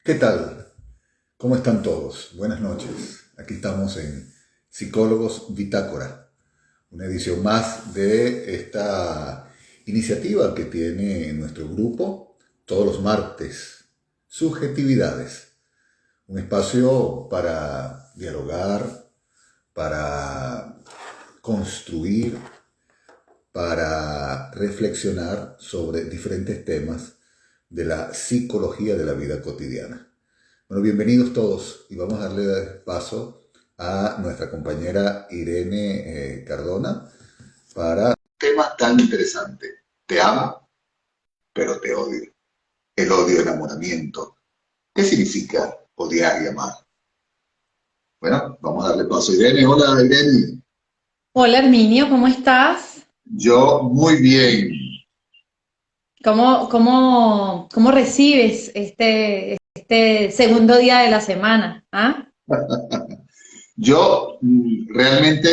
¿Qué tal? ¿Cómo están todos? Buenas noches. Aquí estamos en Psicólogos Bitácora, una edición más de esta iniciativa que tiene nuestro grupo todos los martes. Subjetividades, un espacio para dialogar, para construir, para reflexionar sobre diferentes temas de la psicología de la vida cotidiana. Bueno, bienvenidos todos y vamos a darle paso a nuestra compañera Irene Cardona para un tema tan interesante. Te amo, pero te odio. El odio enamoramiento. ¿Qué significa odiar y amar? Bueno, vamos a darle paso a Irene. Hola, Irene. Hola Herminio, ¿cómo estás? Yo muy bien. ¿Cómo recibes este segundo día de la semana? ¿Ah? Yo realmente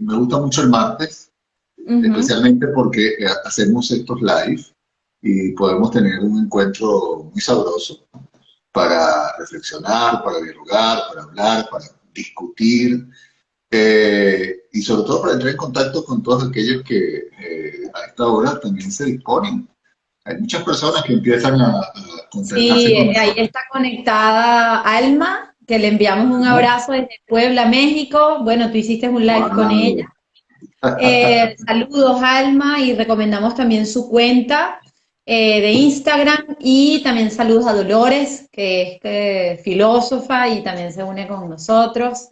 me gusta mucho el martes, Ujú. especialmente porque hacemos estos live y podemos tener un encuentro muy sabroso para reflexionar, para dialogar, para hablar, para discutir y sobre todo para entrar en contacto con todos aquellos que a esta hora también se disponen. Hay muchas personas que empiezan a contactarse Sí, con ahí nosotros. está conectada Alma, que le enviamos un ¿No? abrazo desde Puebla, México. Bueno, tú hiciste un live con ella. ¡Wow! Saludos Alma y recomendamos también su cuenta de Instagram y también saludos a Dolores, que es filósofa y también se une con nosotros.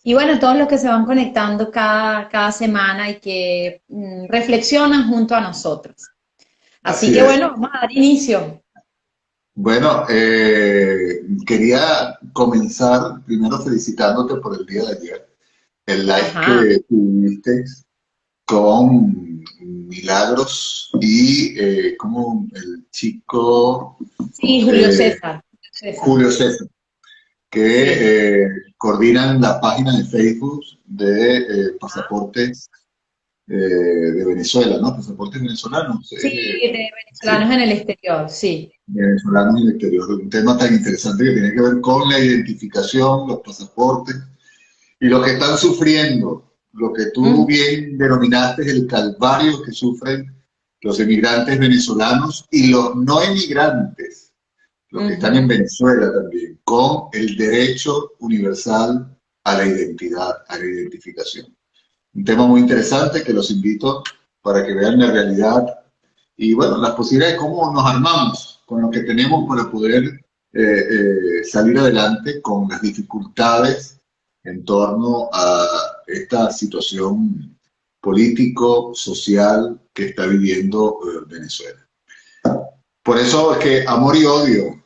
Y bueno, todos los que se van conectando cada semana y que reflexionan junto a nosotros. Así Así que es. bueno, vamos a dar inicio. Bueno, quería comenzar primero felicitándote por el día de ayer, el live Ajá. que tuviste con Milagros y como el chico Sí, Julio eh, César. César. Julio César, Sí. que coordinan la página de Facebook de pasaportes de Venezuela, ¿no? Pasaportes venezolanos, Sí, de sí, venezolanos en el exterior, sí. venezolanos en el exterior. Un tema tan interesante que tiene que ver con la identificación, los pasaportes y lo que están sufriendo, lo que tú Ujú, bien denominaste el calvario que sufren los emigrantes venezolanos y los no emigrantes, los que están en ujú. Venezuela también, con el derecho universal a la identidad, a la identificación. Un tema muy interesante que los invito para que vean la realidad y bueno, las posibilidades de cómo nos armamos con lo que tenemos para poder salir adelante con las dificultades en torno a esta situación político-social que está viviendo Venezuela. Por eso es que amor y odio,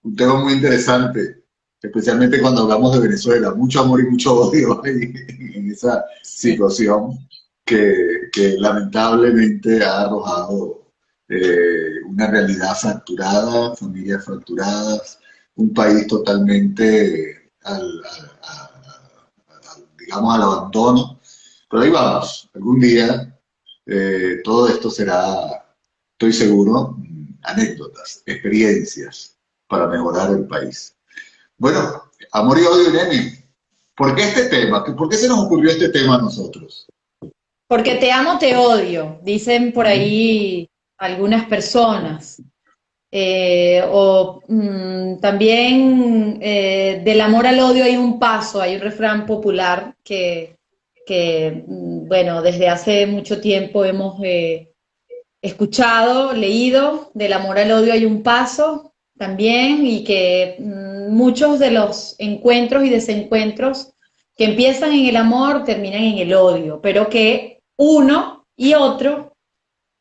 un tema muy interesante, especialmente cuando hablamos de Venezuela, mucho amor y mucho odio hay en esa Sí. situación que lamentablemente ha arrojado una realidad fracturada, familias fracturadas, un país totalmente digamos, al abandono. Pero ahí vamos, algún día todo esto será, estoy seguro, anécdotas, experiencias para mejorar el país. Bueno, amor y odio, Irene, ¿por qué este tema? ¿Por qué se nos ocurrió este tema a nosotros? Porque te amo, te odio, dicen por ahí algunas personas. También del amor al odio hay un paso, hay un refrán popular que bueno, desde hace mucho tiempo hemos escuchado, leído, del amor al odio hay un paso también y que muchos de los encuentros y desencuentros que empiezan en el amor terminan en el odio, pero que uno y otro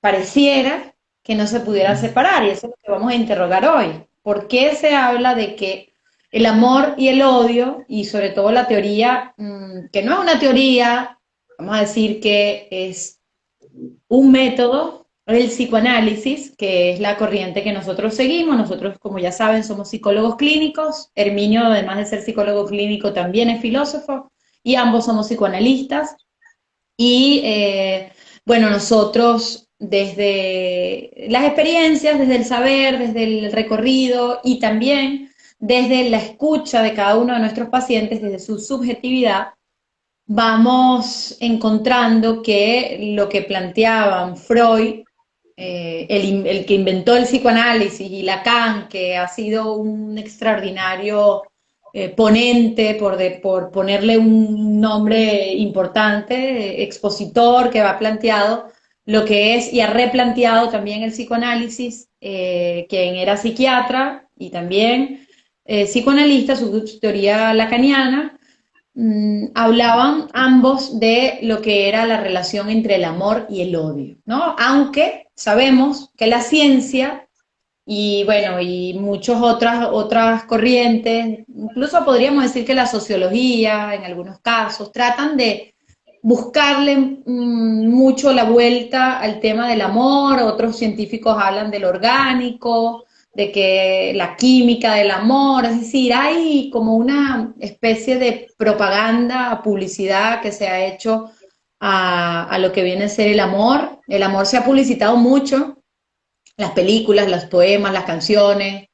pareciera que no se pudiera separar y eso es lo que vamos a interrogar hoy. ¿Por qué se habla de que el amor y el odio y sobre todo la teoría, que no es una teoría, vamos a decir que es un método, el psicoanálisis, que es la corriente que nosotros seguimos. Nosotros, como ya saben, somos psicólogos clínicos. Herminio, además de ser psicólogo clínico, también es filósofo y ambos somos psicoanalistas. Y bueno, nosotros desde las experiencias, desde el saber, desde el recorrido y también desde la escucha de cada uno de nuestros pacientes, desde su subjetividad, vamos encontrando que lo que planteaban Freud, el que inventó el psicoanálisis, y Lacan, que ha sido un extraordinario ponente, por ponerle un nombre importante, expositor, que ha planteado lo que es y ha replanteado también el psicoanálisis, quien era psiquiatra y también psicoanalista, su teoría lacaniana. Hablaban ambos de lo que era la relación entre el amor y el odio, ¿no? Aunque sabemos que la ciencia y bueno, y muchas otras corrientes, incluso podríamos decir que la sociología en algunos casos, tratan de buscarle mucho la vuelta al tema del amor. Otros científicos hablan del orgánico, de que la química del amor, es decir, hay como una especie de propaganda, publicidad que se ha hecho a lo que viene a ser el amor. El amor se ha publicitado mucho, las películas, los poemas, las canciones,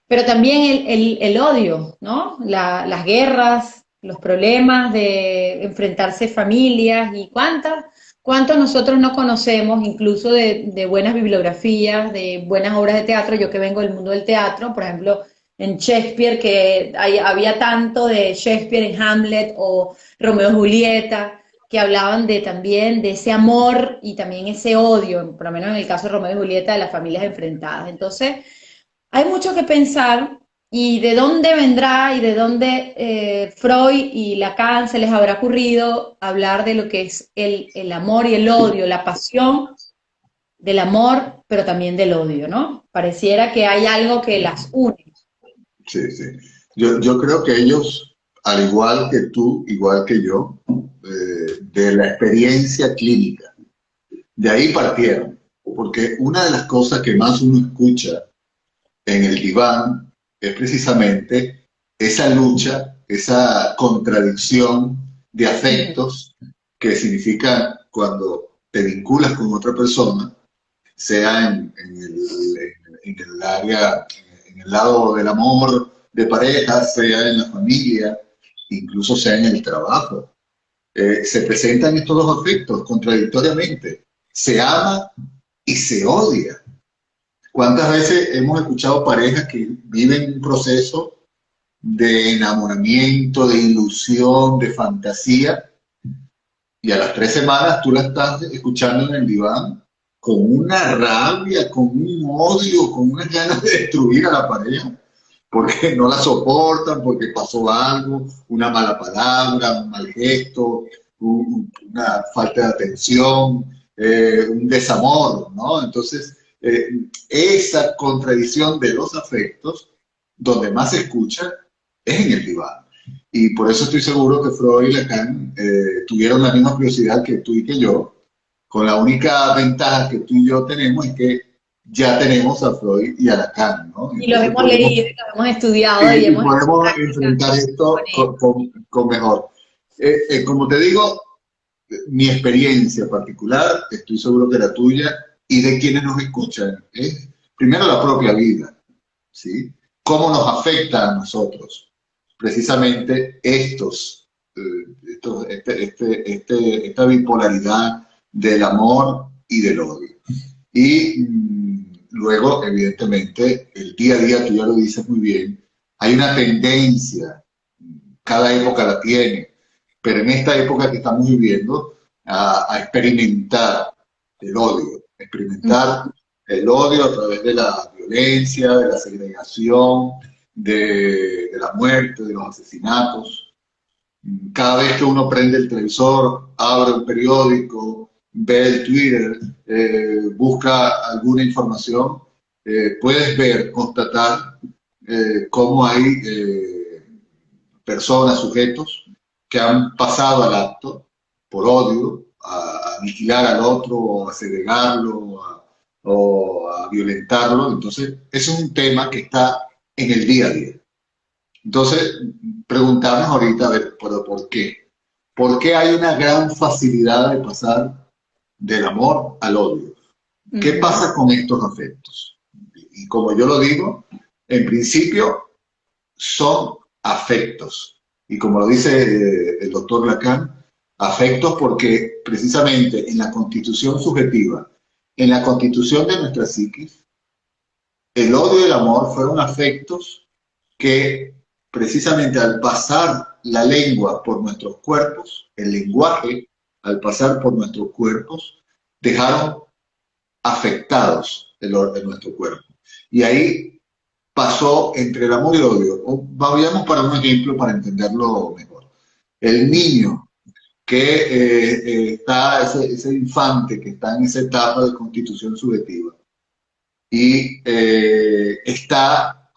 pero también el odio, ¿no? Las guerras, los problemas de enfrentarse familias y cuántos nosotros no conocemos, incluso de buenas bibliografías, de buenas obras de teatro. Yo que vengo del mundo del teatro, por ejemplo, en Shakespeare, que había tanto de Shakespeare en Hamlet o Romeo y Julieta, que hablaban también de ese amor y también ese odio, por lo menos en el caso de Romeo y Julieta, de las familias enfrentadas. Entonces, hay mucho que pensar y de dónde vendrá y de dónde Freud y Lacan se les habrá ocurrido hablar de lo que es el amor y el odio, la pasión del amor, pero también del odio, ¿no? Pareciera que hay algo que las une. Sí, sí. Yo creo que ellos, al igual que tú, igual que yo, de la experiencia clínica, de ahí partieron. Porque una de las cosas que más uno escucha en el diván es precisamente esa lucha, esa contradicción de afectos que significa cuando te vinculas con otra persona, sea en el área, en el lado del amor de pareja, sea en la familia, incluso sea en el trabajo. Se presentan estos dos afectos contradictoriamente. Se ama y se odia. ¿Cuántas veces hemos escuchado parejas que viven un proceso de enamoramiento, de ilusión, de fantasía, y a las 3 semanas tú la estás escuchando en el diván con una rabia, con un odio, con unas ganas de destruir a la pareja, porque no la soportan, porque pasó algo, una mala palabra, un mal gesto, una falta de atención, un desamor, ¿no? Entonces, esa contradicción de los afectos, donde más se escucha, es en el diván. Y por eso estoy seguro que Freud y Lacan tuvieron la misma curiosidad que tú y que yo, con la única ventaja que tú y yo tenemos es que ya tenemos a Freud y a Lacan, ¿no? Y los Entonces hemos podemos, leído, los hemos estudiado y y hemos hecho podemos práctica enfrentar con esto ellos. con mejor. Como te digo, mi experiencia particular, estoy seguro que la tuya y de quienes nos escuchan, es primero la propia vida, ¿sí? ¿Cómo nos afecta a nosotros? Precisamente esta bipolaridad del amor y del odio. Y luego, evidentemente, el día a día, tú ya lo dices muy bien, hay una tendencia, cada época la tiene, pero en esta época que estamos viviendo, a experimentar experimentar el odio a través de la violencia, de la segregación, de la muerte, de los asesinatos. Cada vez que uno prende el televisor, abre un periódico, ve el Twitter, busca alguna información, puedes ver, constatar cómo hay personas, sujetos, que han pasado al acto por odio, a aniquilar al otro, o a segregarlo, o a violentarlo. Entonces, eso es un tema que está en el día a día. Entonces, preguntarnos ahorita, a ver, ¿pero por qué? ¿Por qué hay una gran facilidad de pasar del amor al odio? ¿Qué pasa con estos afectos? Y como yo lo digo, en principio, son afectos. Y como lo dice el doctor Lacan, afectos porque precisamente en la constitución subjetiva, en la constitución de nuestra psiquis, el odio y el amor fueron afectos que precisamente al pasar la lengua por nuestros cuerpos, el lenguaje, al pasar por nuestros cuerpos, dejaron afectados de nuestro cuerpo. Y ahí pasó entre el amor y el odio. Vayamos para un ejemplo para entenderlo mejor. El niño que está, ese infante que está en esa etapa de constitución subjetiva y está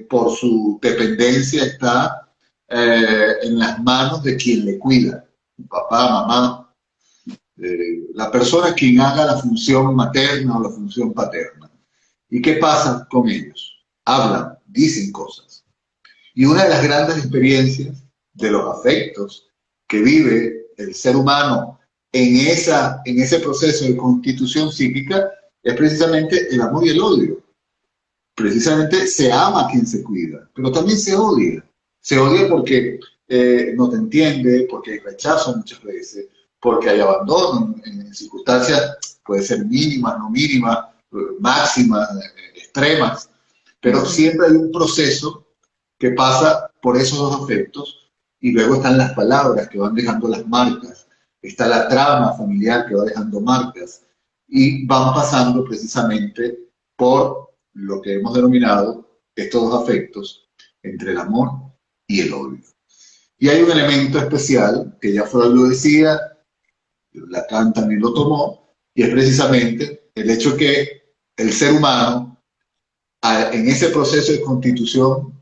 por su dependencia, está en las manos de quien le cuida, papá, mamá, la persona quien haga la función materna o la función paterna. ¿Y qué pasa con ellos? Hablan, dicen cosas. Y una de las grandes experiencias de los afectos que vive el ser humano en ese proceso de constitución psíquica es precisamente el amor y el odio. Precisamente se ama a quien se cuida, pero también se odia. Se odia porque no te entiende, porque hay rechazo muchas veces, porque hay abandono en circunstancias, puede ser mínimas, no mínimas, máximas, extremas, pero siempre hay un proceso que pasa por esos dos afectos y luego están las palabras que van dejando las marcas, está la trama familiar que va dejando marcas y van pasando precisamente por lo que hemos denominado estos dos afectos entre el amor y el odio. Y hay un elemento especial que ya Freud lo decía, Lacan también lo tomó, y es precisamente el hecho que el ser humano, en ese proceso de constitución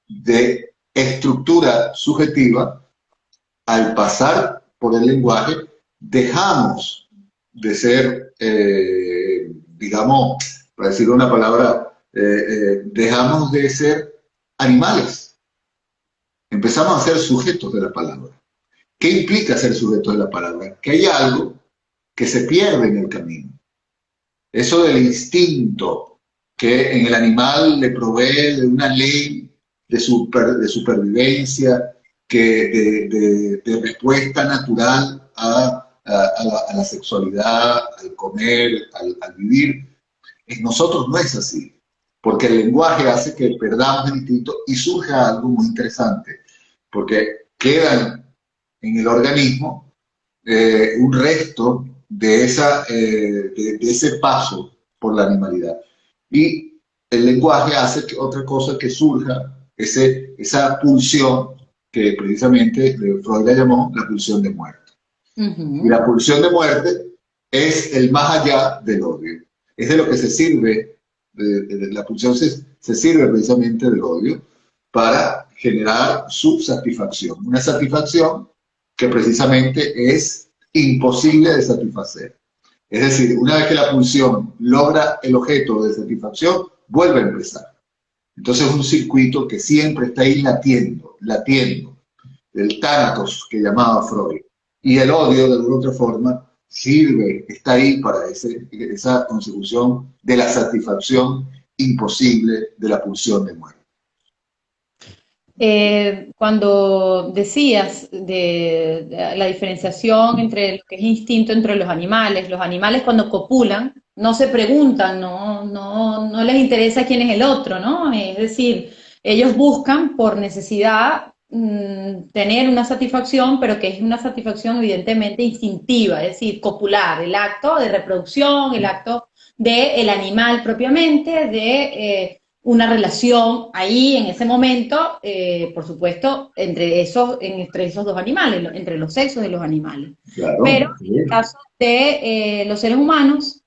de estructura subjetiva, al pasar por el lenguaje, dejamos de ser, digamos, para decir una palabra, dejamos de ser animales. Empezamos a ser sujetos de la palabra. ¿Qué implica ser sujetos de la palabra? Que hay algo que se pierde en el camino. Eso del instinto que en el animal le provee de una ley de supervivencia, de respuesta natural a la sexualidad, al comer, al vivir. En nosotros no es así, porque el lenguaje hace que perdamos el instinto y surja algo muy interesante, porque quedan en el organismo un resto de ese paso por la animalidad. Y el lenguaje hace que otra cosa que surja, esa pulsión que precisamente Freud la llamó la pulsión de muerte. Y la pulsión de muerte es el más allá del odio. Es de lo que se sirve, la pulsión se sirve precisamente del odio para generar su satisfacción. Una satisfacción que precisamente es imposible de satisfacer. Es decir, una vez que la pulsión logra el objeto de satisfacción, vuelve a empezar. Entonces es un circuito que siempre está ahí latiendo, el tánatos que llamaba Freud. Y el odio, de alguna otra forma, sirve, está ahí para esa consecución de la satisfacción imposible de la pulsión de muerte. Cuando decías de la diferenciación entre lo que es instinto entre los animales cuando copulan no se preguntan, no les interesa quién es el otro, ¿no? Es decir, ellos buscan por necesidad tener una satisfacción, pero que es una satisfacción evidentemente instintiva, es decir, copular, el acto de reproducción, el acto del animal propiamente, de una relación ahí en ese momento, por supuesto, entre esos dos animales, entre los sexos de los animales. Claro, Pero en el caso de los seres humanos,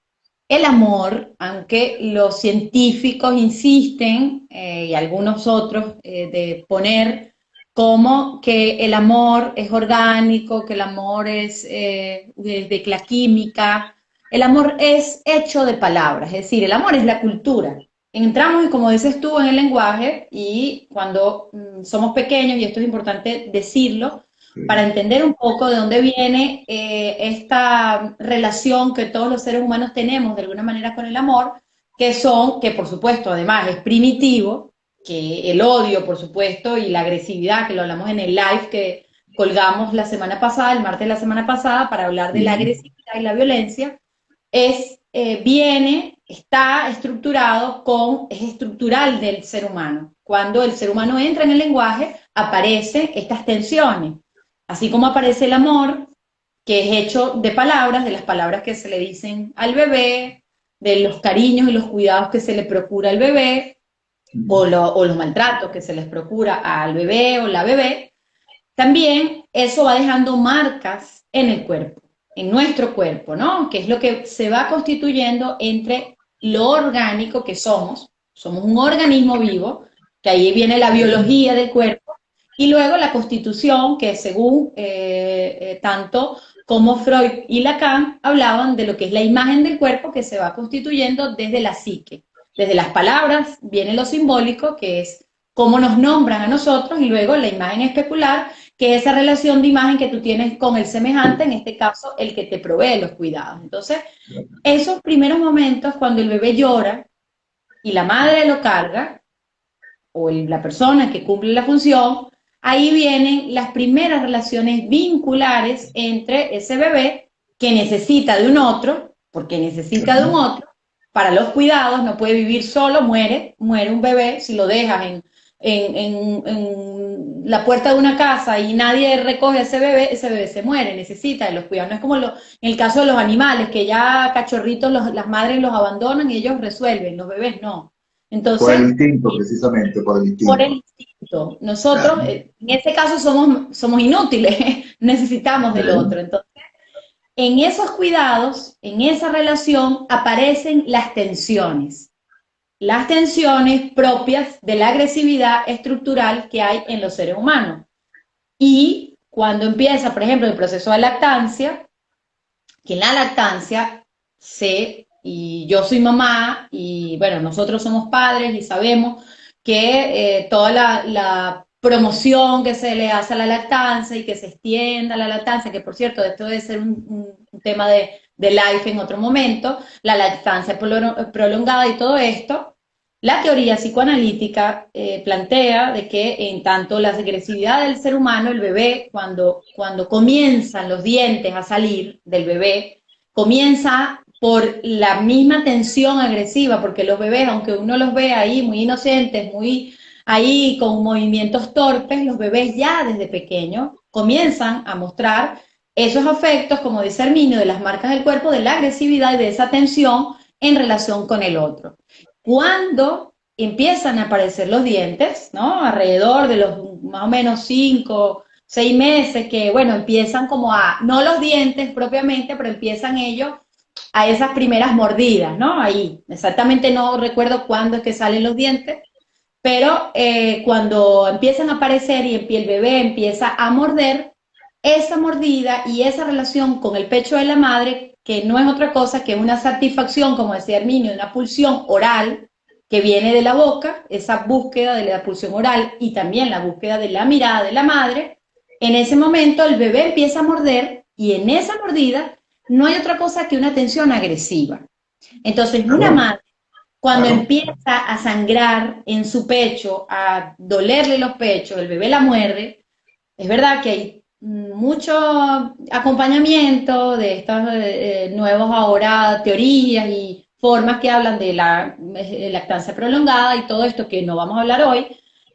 el amor, aunque los científicos insisten, y algunos otros, de poner como que el amor es orgánico, que el amor es de la química, el amor es hecho de palabras, es decir, el amor es la cultura. Entramos, como dices tú, en el lenguaje y cuando somos pequeños, y esto es importante decirlo, para entender un poco de dónde viene esta relación que todos los seres humanos tenemos de alguna manera con el amor, que por supuesto además es primitivo, que el odio, por supuesto, y la agresividad, que lo hablamos en el live que colgamos la semana pasada, el martes de la semana pasada, para hablar de la Ujú. agresividad y la violencia, está estructurado es estructural del ser humano. Cuando el ser humano entra en el lenguaje, aparecen estas tensiones. Así como aparece el amor, que es hecho de palabras, de las palabras que se le dicen al bebé, de los cariños y los cuidados que se le procura al bebé, o los maltratos que se les procura al bebé o la bebé, también eso va dejando marcas en el cuerpo, en nuestro cuerpo, ¿no? Que es lo que se va constituyendo entre lo orgánico que somos un organismo vivo, que ahí viene la biología del cuerpo, y luego la constitución, que según tanto como Freud y Lacan hablaban de lo que es la imagen del cuerpo que se va constituyendo desde la psique. Desde las palabras viene lo simbólico, que es cómo nos nombran a nosotros, y luego la imagen especular, que es esa relación de imagen que tú tienes con el semejante, en este caso el que te provee los cuidados. Entonces, esos primeros momentos cuando el bebé llora y la madre lo carga, o la persona que cumple la función, ahí vienen las primeras relaciones vinculares entre ese bebé que necesita de un otro, porque necesita de un otro, para los cuidados, no puede vivir solo, muere un bebé si lo dejas en la puerta de una casa y nadie recoge a ese bebé se muere, necesita de los cuidados. No es como en el caso de los animales, que ya cachorritos las madres los abandonan y ellos resuelven, los bebés no. Por el Entonces, instinto, precisamente, por el por el instinto. instinto. Nosotros, Claro. en ese caso, somos inútiles, necesitamos del Sí. otro. Entonces, en esos cuidados, en esa relación, aparecen las tensiones propias de la agresividad estructural que hay en los seres humanos. Y cuando empieza, por ejemplo, el proceso de lactancia, que en la lactancia y yo soy mamá, y bueno, nosotros somos padres y sabemos que toda la promoción que se le hace a la lactancia y que se extienda la lactancia, que por cierto, esto debe ser un tema de live en otro momento, la lactancia prolongada y todo esto, la teoría psicoanalítica plantea de que en tanto la agresividad del ser humano, el bebé, cuando comienzan los dientes a salir del bebé, comienza por la misma tensión agresiva, porque los bebés, aunque uno los ve ahí muy inocentes, muy ahí con movimientos torpes, los bebés ya desde pequeños comienzan a mostrar esos afectos, como dice Herminio, de las marcas del cuerpo, de la agresividad y de esa tensión en relación con el otro. Cuando empiezan a aparecer los dientes, ¿no? Alrededor de los más o menos 5, 6 meses, que bueno, empiezan como no los dientes propiamente, pero empiezan ellos a esas primeras mordidas, ¿no? Ahí, exactamente no recuerdo cuándo es que salen los dientes, pero cuando empiezan a aparecer y el bebé empieza a morder, esa mordida y esa relación con el pecho de la madre, que no es otra cosa que una satisfacción, como decía Herminio, una pulsión oral que viene de la boca, esa búsqueda de la pulsión oral y también la búsqueda de la mirada de la madre, en ese momento el bebé empieza a morder y en esa mordida no hay otra cosa que una tensión agresiva. Entonces, una Claro, madre cuando claro. empieza a sangrar en su pecho, a dolerle los pechos, el bebé la muerde, es verdad que hay mucho acompañamiento de estas nuevas ahora teorías y formas que hablan de la lactancia prolongada y todo esto que no vamos a hablar hoy,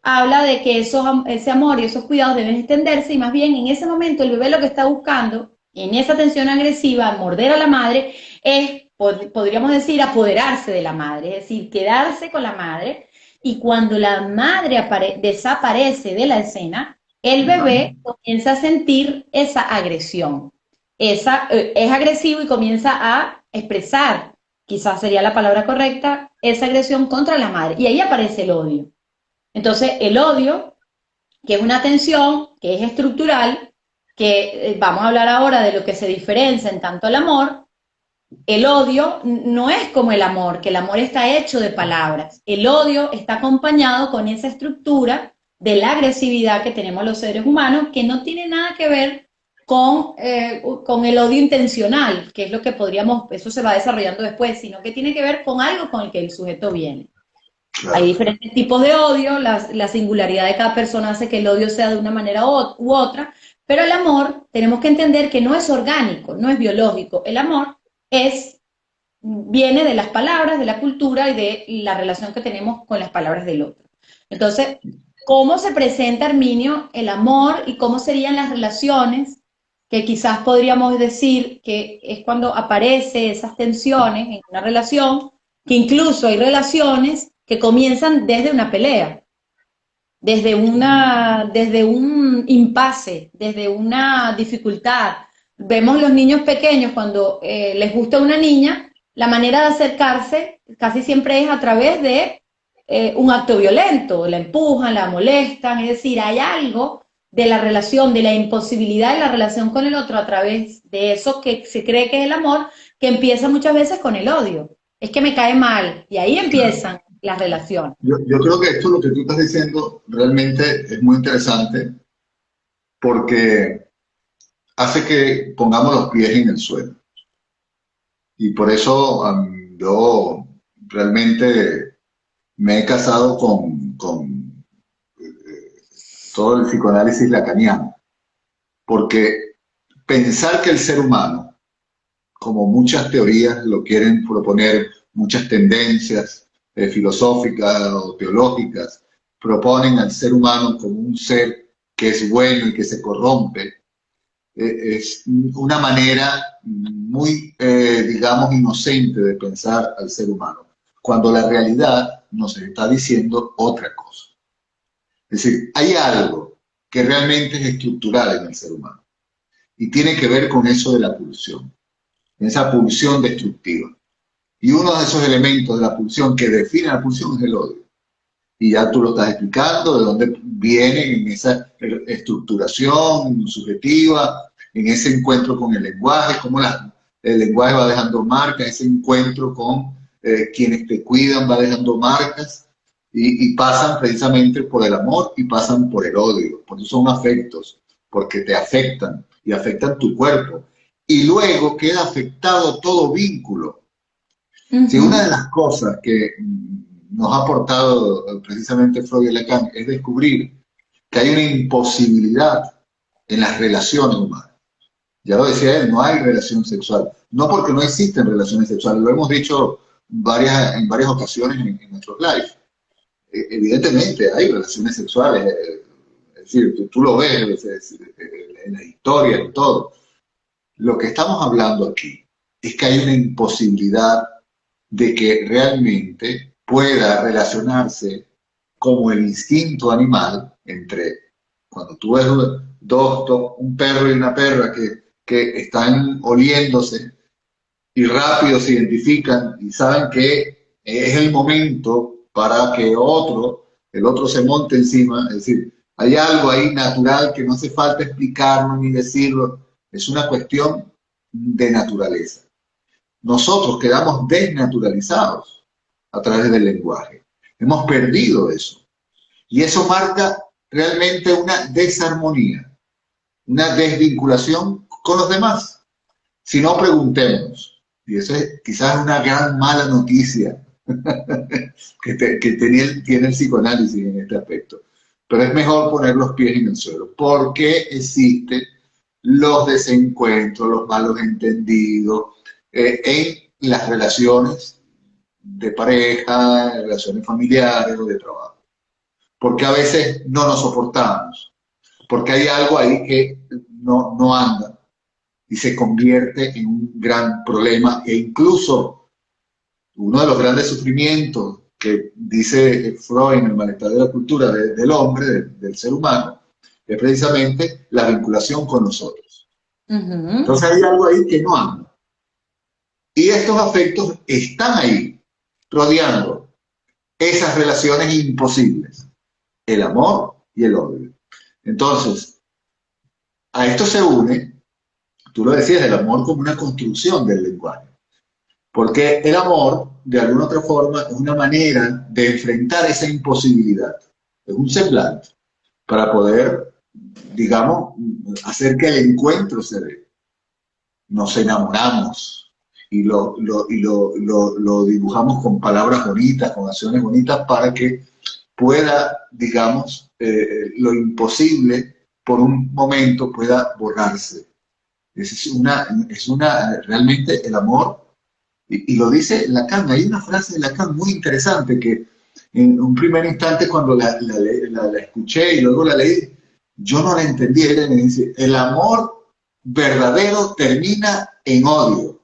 habla de que ese amor y esos cuidados deben extenderse y más bien en ese momento el bebé lo que está buscando, en esa tensión agresiva, morder a la madre, es, podríamos decir, apoderarse de la madre, es decir, quedarse con la madre y cuando la madre desaparece de la escena, el bebé comienza a sentir esa agresión. Es agresivo y comienza a expresar, quizás sería la palabra correcta, esa agresión contra la madre. Y ahí aparece el odio. Entonces, el odio, que es una tensión, que es estructural, que vamos a hablar ahora de lo que se diferencia en tanto el amor. El odio no es como el amor, que el amor está hecho de palabras. El odio está acompañado con esa estructura de la agresividad que tenemos los seres humanos, que no tiene nada que ver con el odio intencional, que es lo que podríamos, eso se va desarrollando después, sino que tiene que ver con algo con el que el sujeto viene. Hay Claro. diferentes tipos de odio, la singularidad de cada persona hace que el odio sea de una manera u otra, pero el amor tenemos que entender que no es orgánico, no es biológico. El amor es, viene de las palabras, de la cultura y de la relación que tenemos con las palabras del otro. Entonces, ¿cómo se presenta, Arminio, el amor y cómo serían las relaciones? Que quizás podríamos decir que es cuando aparece esas tensiones en una relación, que incluso hay relaciones que comienzan desde una pelea, desde un impasse, desde una dificultad. Vemos los niños pequeños cuando les gusta una niña, la manera de acercarse casi siempre es a través de un acto violento, la empujan, la molestan, es decir, hay algo de la relación, de la imposibilidad de la relación con el otro a través de eso que se cree que es el amor, que empieza muchas veces con el odio. Es que me cae mal, y ahí empiezan las relaciones. Yo creo que esto, lo que tú estás diciendo, realmente es muy interesante porque hace que pongamos los pies en el suelo. Y por eso yo realmente me he casado con todo el psicoanálisis lacaniano, porque pensar que el ser humano, como muchas teorías lo quieren proponer, muchas tendencias filosóficas o teológicas, proponen al ser humano como un ser que es bueno y que se corrompe, es una manera muy, digamos, inocente de pensar al ser humano, cuando la realidad nos está diciendo otra cosa. Es decir, hay algo que realmente es estructural en el ser humano y tiene que ver con eso de la pulsión, esa pulsión destructiva. Y uno de esos elementos de la pulsión que define la pulsión es el odio. Y ya tú lo estás explicando, de dónde viene en esa estructuración subjetiva, en ese encuentro con el lenguaje, cómo el lenguaje va dejando marcas, ese encuentro con quienes te cuidan va dejando marcas y pasan precisamente por el amor y pasan por el odio, por eso son afectos, porque te afectan y afectan tu cuerpo. Y luego queda afectado todo vínculo. Uh Si una de -huh. las cosas que nos ha aportado precisamente Freud y Lacan es descubrir que hay una imposibilidad en las relaciones humanas. Ya lo decía él, no hay relación sexual. No porque no existen relaciones sexuales, lo hemos dicho en varias ocasiones en nuestros lives. Evidentemente hay relaciones sexuales, es decir, tú lo ves en la historia y todo. Lo que estamos hablando aquí es que hay una imposibilidad de que realmente pueda relacionarse como el instinto animal entre cuando tú ves un perro y una perra que están oliéndose y rápido se identifican y saben que es el momento para que el otro se monte encima, es decir, hay algo ahí natural que no hace falta explicarlo ni decirlo, es una cuestión de naturaleza. Nosotros quedamos desnaturalizados a través del lenguaje. Hemos perdido eso. Y eso marca realmente una desarmonía, una desvinculación con los demás. Si no, preguntémonos. Y eso es quizás una gran mala noticia que tiene el psicoanálisis en este aspecto. Pero es mejor poner los pies en el suelo, porque existen los desencuentros, los malos entendidos en las relaciones de pareja, relaciones familiares o de trabajo. Porque a veces no nos soportamos, porque hay algo ahí que no anda y se convierte en un gran problema e incluso uno de los grandes sufrimientos que dice Freud en el malestar de la cultura del hombre, del ser humano, es precisamente la vinculación con nosotros. Uh -huh. Entonces hay algo ahí que no anda. Y estos afectos están ahí, rodeando esas relaciones imposibles, el amor y el odio. Entonces, a esto se une, tú lo decías, el amor como una construcción del lenguaje. Porque el amor, de alguna otra forma, es una manera de enfrentar esa imposibilidad. Es un semblante para poder, digamos, hacer que el encuentro se dé. Nos enamoramos lo dibujamos con palabras bonitas, con acciones bonitas, para que pueda, digamos, lo imposible por un momento pueda borrarse. Realmente el amor, y lo dice Lacan. Hay una frase de Lacan muy interesante que en un primer instante, cuando la escuché y luego la leí, yo no la entendí. Él me dice: el amor verdadero termina en odio.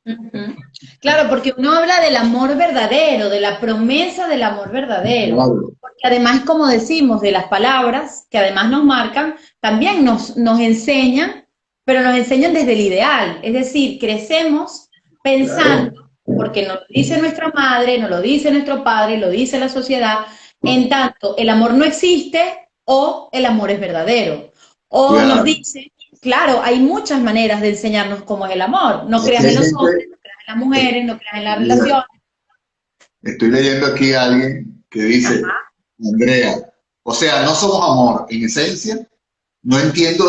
Ujú. Claro, porque uno habla del amor verdadero, de la promesa del amor verdadero. Claro, Porque además, como decimos, de las palabras, que además nos marcan, también nos enseñan, pero nos enseñan desde el ideal. Es decir, crecemos pensando, claro, porque nos lo dice nuestra madre, nos lo dice nuestro padre, lo dice la sociedad, en tanto el amor no existe o el amor es verdadero. O nos claro. dice, claro, hay muchas maneras de enseñarnos cómo es el amor. No Aquí creas hay en los gente, hombres, no creas en las mujeres, no creas en las mira, relaciones. estoy leyendo aquí a alguien que dice: Ajá, Andrea, o sea, no somos amor en esencia. No entiendo,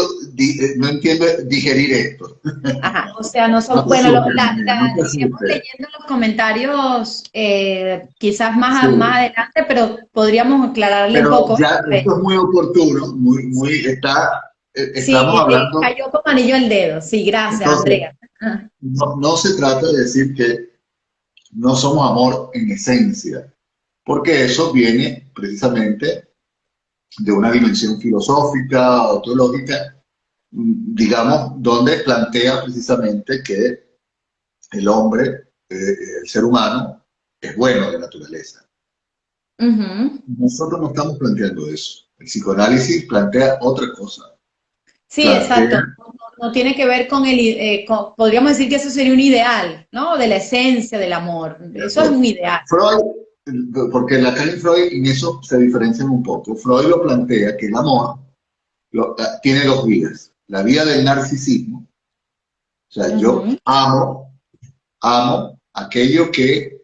no entiendo digerir esto. ajá. O sea, no No son, te bueno, asustes, Andrea, no te iremos asustes. leyendo los comentarios quizás Sí. más adelante, pero podríamos aclararle un Pero poco ya esto. esto es muy oportuno, Sí, sí, estamos hablando. cayó como anillo al dedo. Sí, gracias, Entonces, Andrea. Ajá. no se trata de decir que no somos amor en esencia, porque eso viene precisamente de una dimensión filosófica o teológica, digamos, donde plantea precisamente que el hombre, el ser humano, es bueno de naturaleza. Ujú. Nosotros no estamos planteando eso. El psicoanálisis plantea otra cosa. Sí, Plantea, exacto. No tiene que ver con podríamos decir que eso sería un ideal, ¿no? De la esencia del amor. Eso es un ideal. Freud, porque Lacan y Freud en eso se diferencian un poco. Freud lo plantea que el amor tiene dos vías. La vía del narcisismo, o sea, yo Ujú. amo aquello que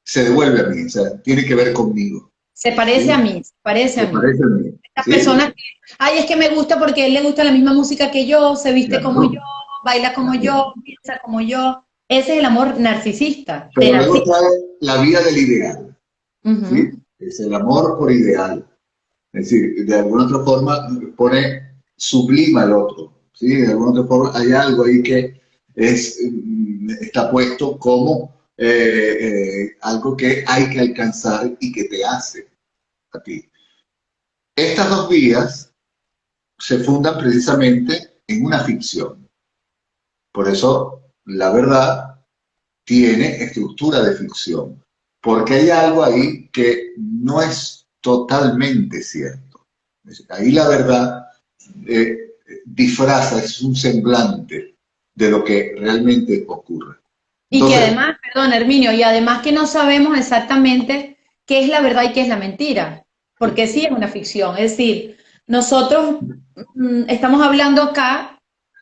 se devuelve a mí, o sea, tiene que ver conmigo, Se parece a ¿sí? mí, se parece Se a mí. parece a mí, Estas ¿sí? personas que, ay, es que me gusta porque a él le gusta la misma música que yo, se viste como yo, Claro, baila como claro. yo, piensa como yo. Ese es el amor narcisista, de Pero luego narciso. trae la vía del ideal, ¿sí? Ujú. Es el amor por ideal. Es decir, de alguna otra forma sublima el otro, ¿sí? De alguna otra forma hay algo ahí que está puesto como algo que hay que alcanzar y que te hace a ti. Estas dos vías se fundan precisamente en una ficción. Por eso la verdad tiene estructura de ficción, porque hay algo ahí que no es totalmente cierto. Ahí la verdad disfraza, es un semblante de lo que realmente ocurre. Y que Entonces, además, perdón, Herminio, y además que no sabemos exactamente qué es la verdad y qué es la mentira, porque sí es una ficción. Es decir, nosotros estamos hablando acá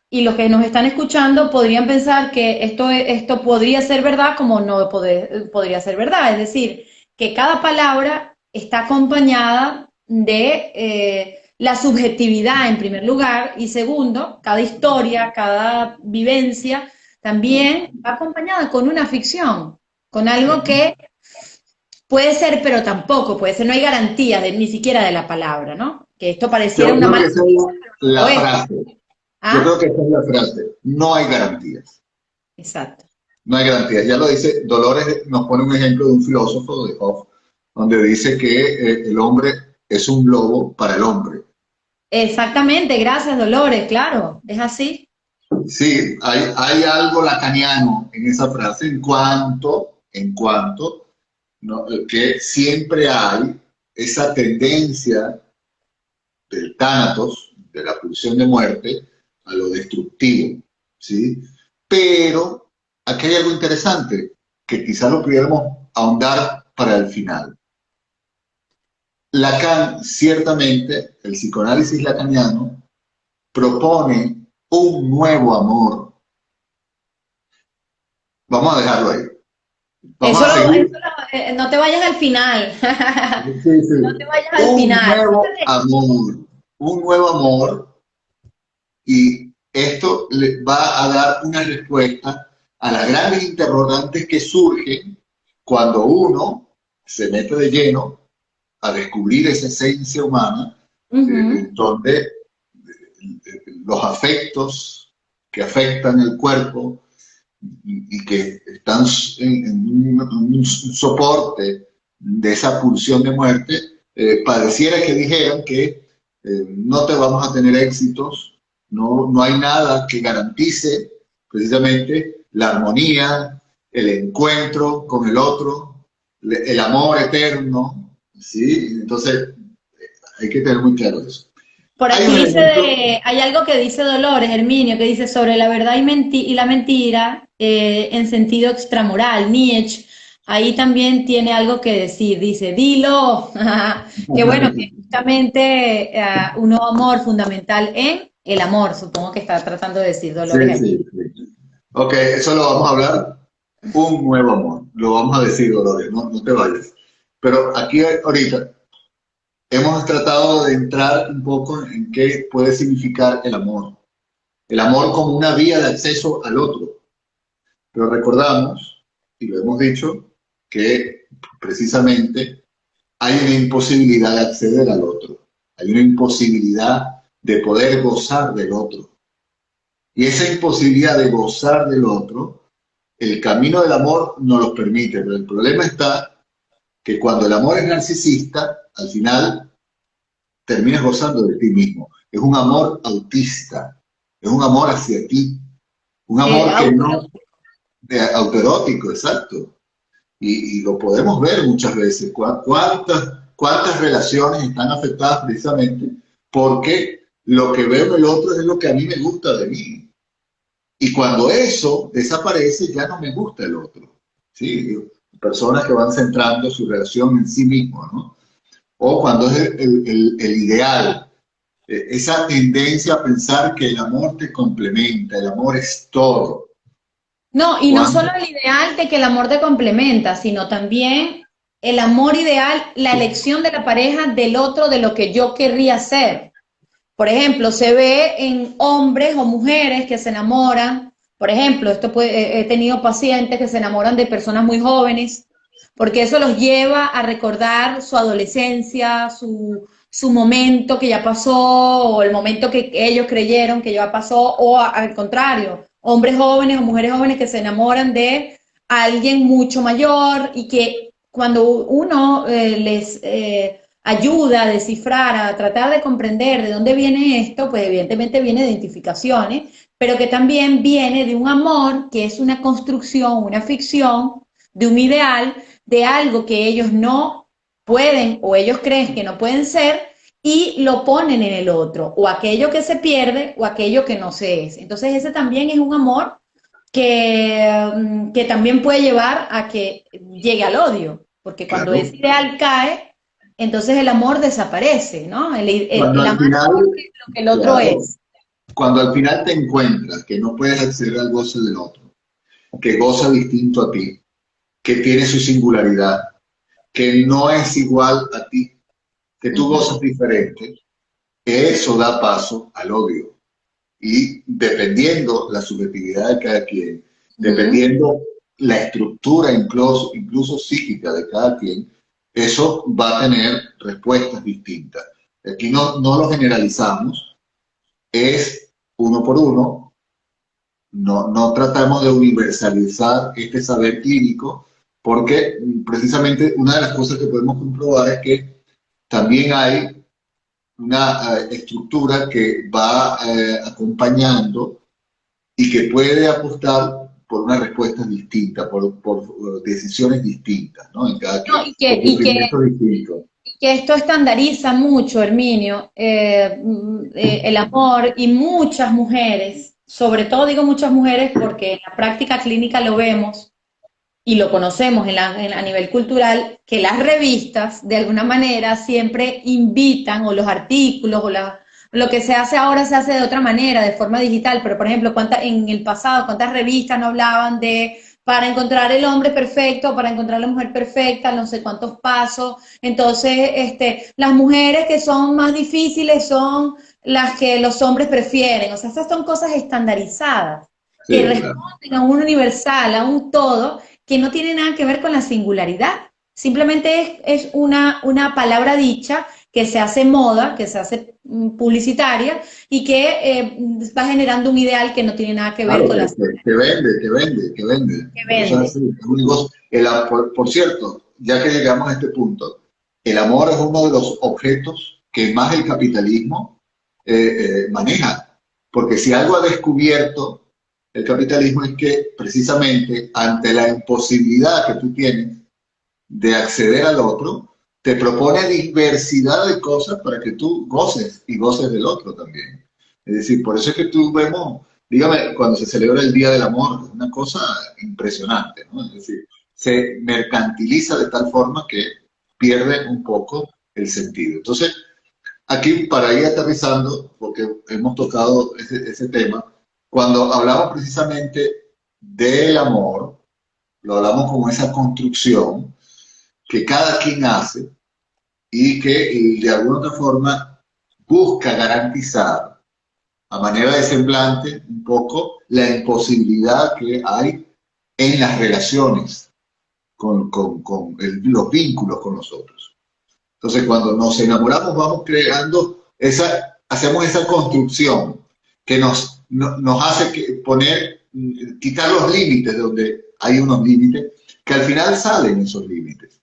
y los que nos están escuchando podrían pensar que esto podría ser verdad como no podría ser verdad. Es decir, que cada palabra está acompañada de la subjetividad en primer lugar y segundo, cada historia, cada vivencia también va acompañada con una ficción, con algo que puede ser, pero tampoco puede ser, no hay garantía ni siquiera de la palabra, ¿no? Que esto pareciera yo una creo que mala esa noticia, es pero no lo la es. frase. Yo creo ¿Ah? que esa es la frase. No hay garantías. Exacto. No hay garantías. Ya lo dice Dolores, nos pone un ejemplo de un filósofo de Hoff, donde dice que el hombre es un lobo para el hombre. Exactamente, gracias Dolores, claro, es así. Sí, hay algo lacaniano en esa frase en cuanto, ¿no? Que siempre hay esa tendencia del tánatos, de la pulsión de muerte, a lo destructivo, ¿sí? Pero aquí hay algo interesante que quizás lo pudiéramos ahondar para el final. Lacan, ciertamente, el psicoanálisis lacaniano propone un nuevo amor. Vamos a dejarlo ahí. Vamos a seguir. No te vayas al final, Sí, no te sí. vayas al Un final. nuevo Fíjate, amor. Un nuevo amor. Y esto le va a dar una respuesta a las grandes interrogantes que surgen cuando uno se mete de lleno a descubrir esa esencia humana, donde los afectos que afectan el cuerpo y que están en un soporte de esa pulsión de muerte, pareciera que dijeran que no te vamos a tener éxitos, no hay nada que garantice precisamente la armonía, el encuentro con el otro, el amor eterno, ¿sí? Entonces hay que tener muy claro eso. Por Hay aquí un dice, elemento, hay algo que dice Dolores, Herminio, que dice sobre la verdad y la mentira en sentido extramoral. Nietzsche ahí también tiene algo que decir, dice, dilo. Que bueno, que justamente un nuevo amor fundamental en el amor, supongo que está tratando de decir Dolores sí, allí. sí, sí. Ok, eso lo vamos a hablar, un nuevo amor, lo vamos a decir, Dolores, no te vayas. Pero aquí ahorita hemos tratado de entrar un poco en qué puede significar el amor como una vía de acceso al otro. Pero recordamos, y lo hemos dicho, que precisamente hay una imposibilidad de acceder al otro, hay una imposibilidad de poder gozar del otro. Y esa imposibilidad de gozar del otro, el camino del amor no lo permite, pero el problema está que cuando el amor es narcisista, al final terminas gozando de ti mismo. Es un amor autista, es un amor hacia ti, un amor que no, autoerótico, exacto. Y lo podemos ver muchas veces. ¿Cuántas relaciones están afectadas precisamente porque lo que veo en el otro es lo que a mí me gusta de mí? Y cuando eso desaparece, ya no me gusta el otro. ¿Sí? Personas que van centrando su relación en sí mismos, ¿no? O cuando es el ideal, esa tendencia a pensar que el amor te complementa, el amor es todo. No, y no solo Cuando, el ideal de que el amor te complementa, sino también el amor ideal, la elección de la pareja del otro de lo que yo querría ser. Por ejemplo, se ve en hombres o mujeres que se enamoran. Por ejemplo, he tenido pacientes que se enamoran de personas muy jóvenes, porque eso los lleva a recordar su adolescencia, su momento que ya pasó, o el momento que ellos creyeron que ya pasó, o al contrario, hombres jóvenes o mujeres jóvenes que se enamoran de alguien mucho mayor y que cuando uno les ayuda a descifrar, a tratar de comprender de dónde viene esto, pues evidentemente viene de identificaciones, pero que también viene de un amor que es una construcción, una ficción, de un ideal, de algo que ellos no pueden o ellos creen que no pueden ser y lo ponen en el otro, o aquello que se pierde o aquello que no se es. Entonces ese también es un amor que también puede llevar a que llegue al odio, porque cuando ese claro, ideal cae, entonces el amor desaparece, ¿no? cuando El al amar final, porque es lo que el otro claro, es. cuando al final te encuentras que no puedes acceder al goce del otro, que goza distinto a ti, que tiene su singularidad, que no es igual a ti, que tú Ujú, gozas diferente, eso da paso al odio. Y dependiendo la subjetividad de cada quien, ujú. dependiendo la estructura incluso psíquica de cada quien, eso va a tener respuestas distintas. Aquí no lo generalizamos, es uno por uno, no tratamos de universalizar este saber clínico, porque precisamente una de las cosas que podemos comprobar es que también hay una estructura que va acompañando y que puede apostar por una respuesta distinta, por decisiones distintas, ¿no? En cada No, quien, por sufrimientos distintos. y que esto estandariza mucho, Herminio, el amor y muchas mujeres, sobre todo digo muchas mujeres porque en la práctica clínica lo vemos y lo conocemos a nivel cultural, que las revistas de alguna manera siempre invitan, o los artículos, lo que se hace ahora se hace de otra manera, de forma digital, pero por ejemplo, en el pasado, ¿cuántas revistas no hablaban de para encontrar el hombre perfecto, para encontrar la mujer perfecta, no sé cuántos pasos? Entonces, las mujeres que son más difíciles son las que los hombres prefieren, o sea, estas son cosas estandarizadas que Sí, claro. responden a un universal, a un todo, que no tiene nada que ver con la singularidad. Simplemente es una palabra dicha que se hace moda, que se hace publicitaria y que va generando un ideal que no tiene nada que ver Claro, con la que vende, que vende, que vende. que Eso es vende. así, es un negocio. Por cierto, ya que llegamos a este punto, el amor es uno de los objetos que más el capitalismo maneja. Porque si algo ha descubierto el capitalismo es que precisamente ante la imposibilidad que tú tienes de acceder al otro, te propone diversidad de cosas para que tú goces y goces del otro también. Es decir, por eso es que tú vemos, dígame, cuando se celebra el Día del Amor, es una cosa impresionante, ¿no? Es decir, se mercantiliza de tal forma que pierde un poco el sentido. Entonces, aquí para ir aterrizando, porque hemos tocado ese tema, cuando hablamos precisamente del amor, lo hablamos como esa construcción, que cada quien hace y que de alguna otra forma busca garantizar a manera de semblante un poco la imposibilidad que hay en las relaciones los vínculos con los otros. Entonces, cuando nos enamoramos, vamos creando hacemos esa construcción que nos hace quitar los límites donde hay unos límites, que al final salen esos límites.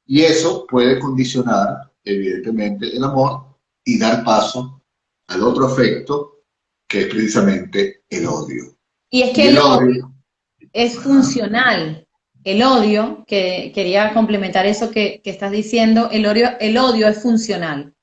Y eso puede condicionar, evidentemente, el amor y dar paso al otro afecto, que es precisamente el odio. Y es Y que el el odio odio, es ajá, funcional. El odio, que quería complementar eso que estás diciendo, el odio es funcional.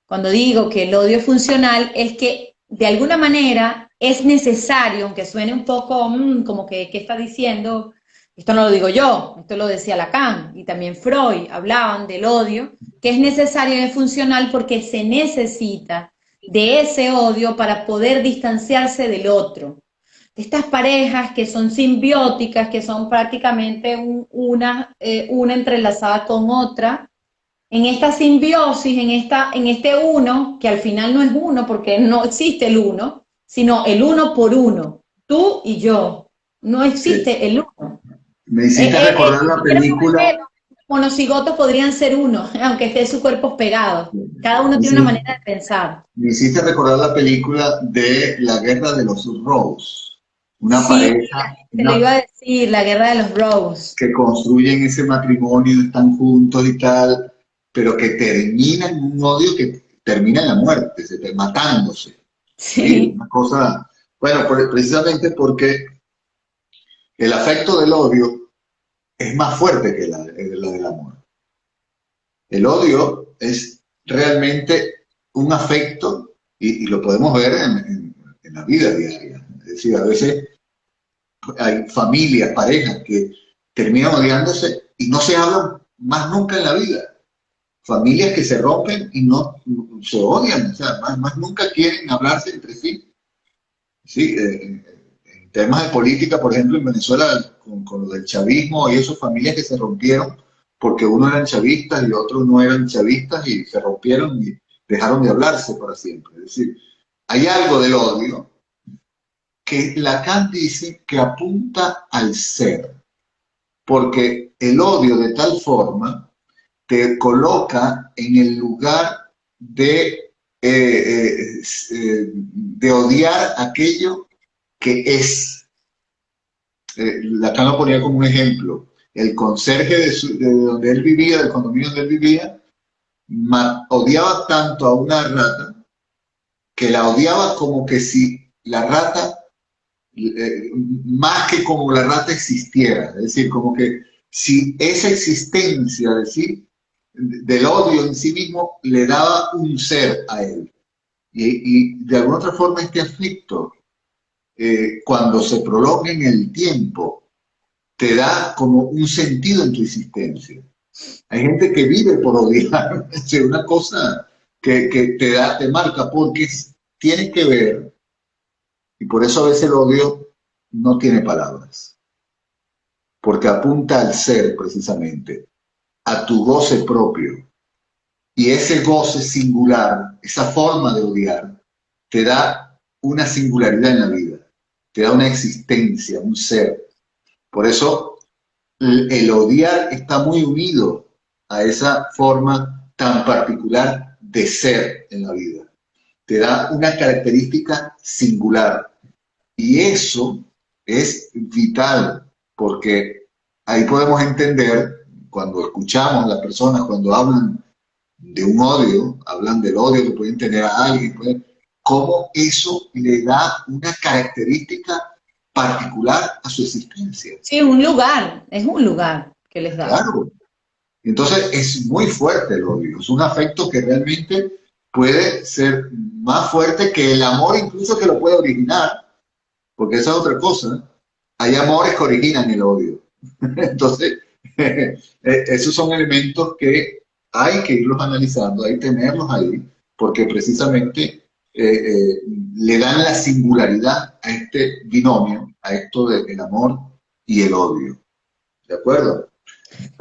Cuando digo que el odio es funcional, es que de alguna manera es necesario, aunque suene un poco como que, ¿qué está diciendo? Esto no lo digo yo, esto lo decía Lacan y también Freud, hablaban del odio, que es necesario y es funcional porque se necesita de ese odio para poder distanciarse del otro. Estas parejas que son simbióticas, que son prácticamente una entrelazada con otra, en esta simbiosis, en este uno, que al final no es uno porque no existe el uno, sino el uno por uno, tú y yo, no sí. existe el uno. Me hiciste recordar la Los película, monocigotos podrían ser uno, aunque estén sus cuerpos pegados. Cada uno me tiene una hiciste, manera de pensar. me hiciste recordar la película de La Guerra de los Rose, una Sí, pareja te lo iba a decir, la guerra de los Bros. que construyen ese matrimonio, están juntos y tal, pero que termina en un odio que termina en la muerte, matándose. Sí, Sí, una cosa, bueno, precisamente porque el afecto del odio es más fuerte que la del amor. El odio es realmente un afecto, y lo podemos ver en la vida diaria. Es decir, a veces hay familias, parejas que terminan odiándose y no se hablan más nunca en la vida. Familias que se rompen y no se odian, o sea, más nunca quieren hablarse entre sí. Sí, en temas de política, por ejemplo, en Venezuela, con lo del chavismo y esas familias que se rompieron porque uno eran chavistas y otros no eran chavistas y se rompieron y dejaron de hablarse para siempre. Es decir, hay algo del odio que Lacan dice que apunta al ser, porque el odio de tal forma te coloca en el lugar de odiar aquello que es. Lacan lo ponía como un ejemplo. El conserje de donde él vivía, del condominio donde él vivía, odiaba tanto a una rata que la odiaba como que si la rata, más que como la rata existiera. Es decir, como que si esa existencia, es decir, del odio en sí mismo, le daba un ser a él. Y de alguna otra forma este afecto, cuando se prolonga en el tiempo, te da como un sentido en tu existencia. Hay gente que vive por odiar, es una cosa que te marca, porque tiene que ver, y por eso a veces el odio no tiene palabras, porque apunta al ser precisamente, a tu goce propio. Y ese goce singular, esa forma de odiar, te da una singularidad en la vida. te da una existencia, un ser. Por eso el odiar está muy unido a esa forma tan particular de ser en la vida. Te da una característica singular. Y eso es vital, porque ahí podemos entender, cuando escuchamos a las personas, cuando hablan de un odio, hablan del odio que pueden tener a alguien, cómo eso le da una característica particular a su existencia. Sí, es un lugar que les da. Claro. Entonces es muy fuerte el odio, es un afecto que realmente puede ser más fuerte que el amor, incluso que lo puede originar, porque esa es otra cosa. Hay amores que originan el odio. Entonces, esos son elementos que hay que irlos analizando, hay que tenerlos ahí, porque precisamente le dan la singularidad a este binomio, a esto del amor y el odio. ¿De acuerdo?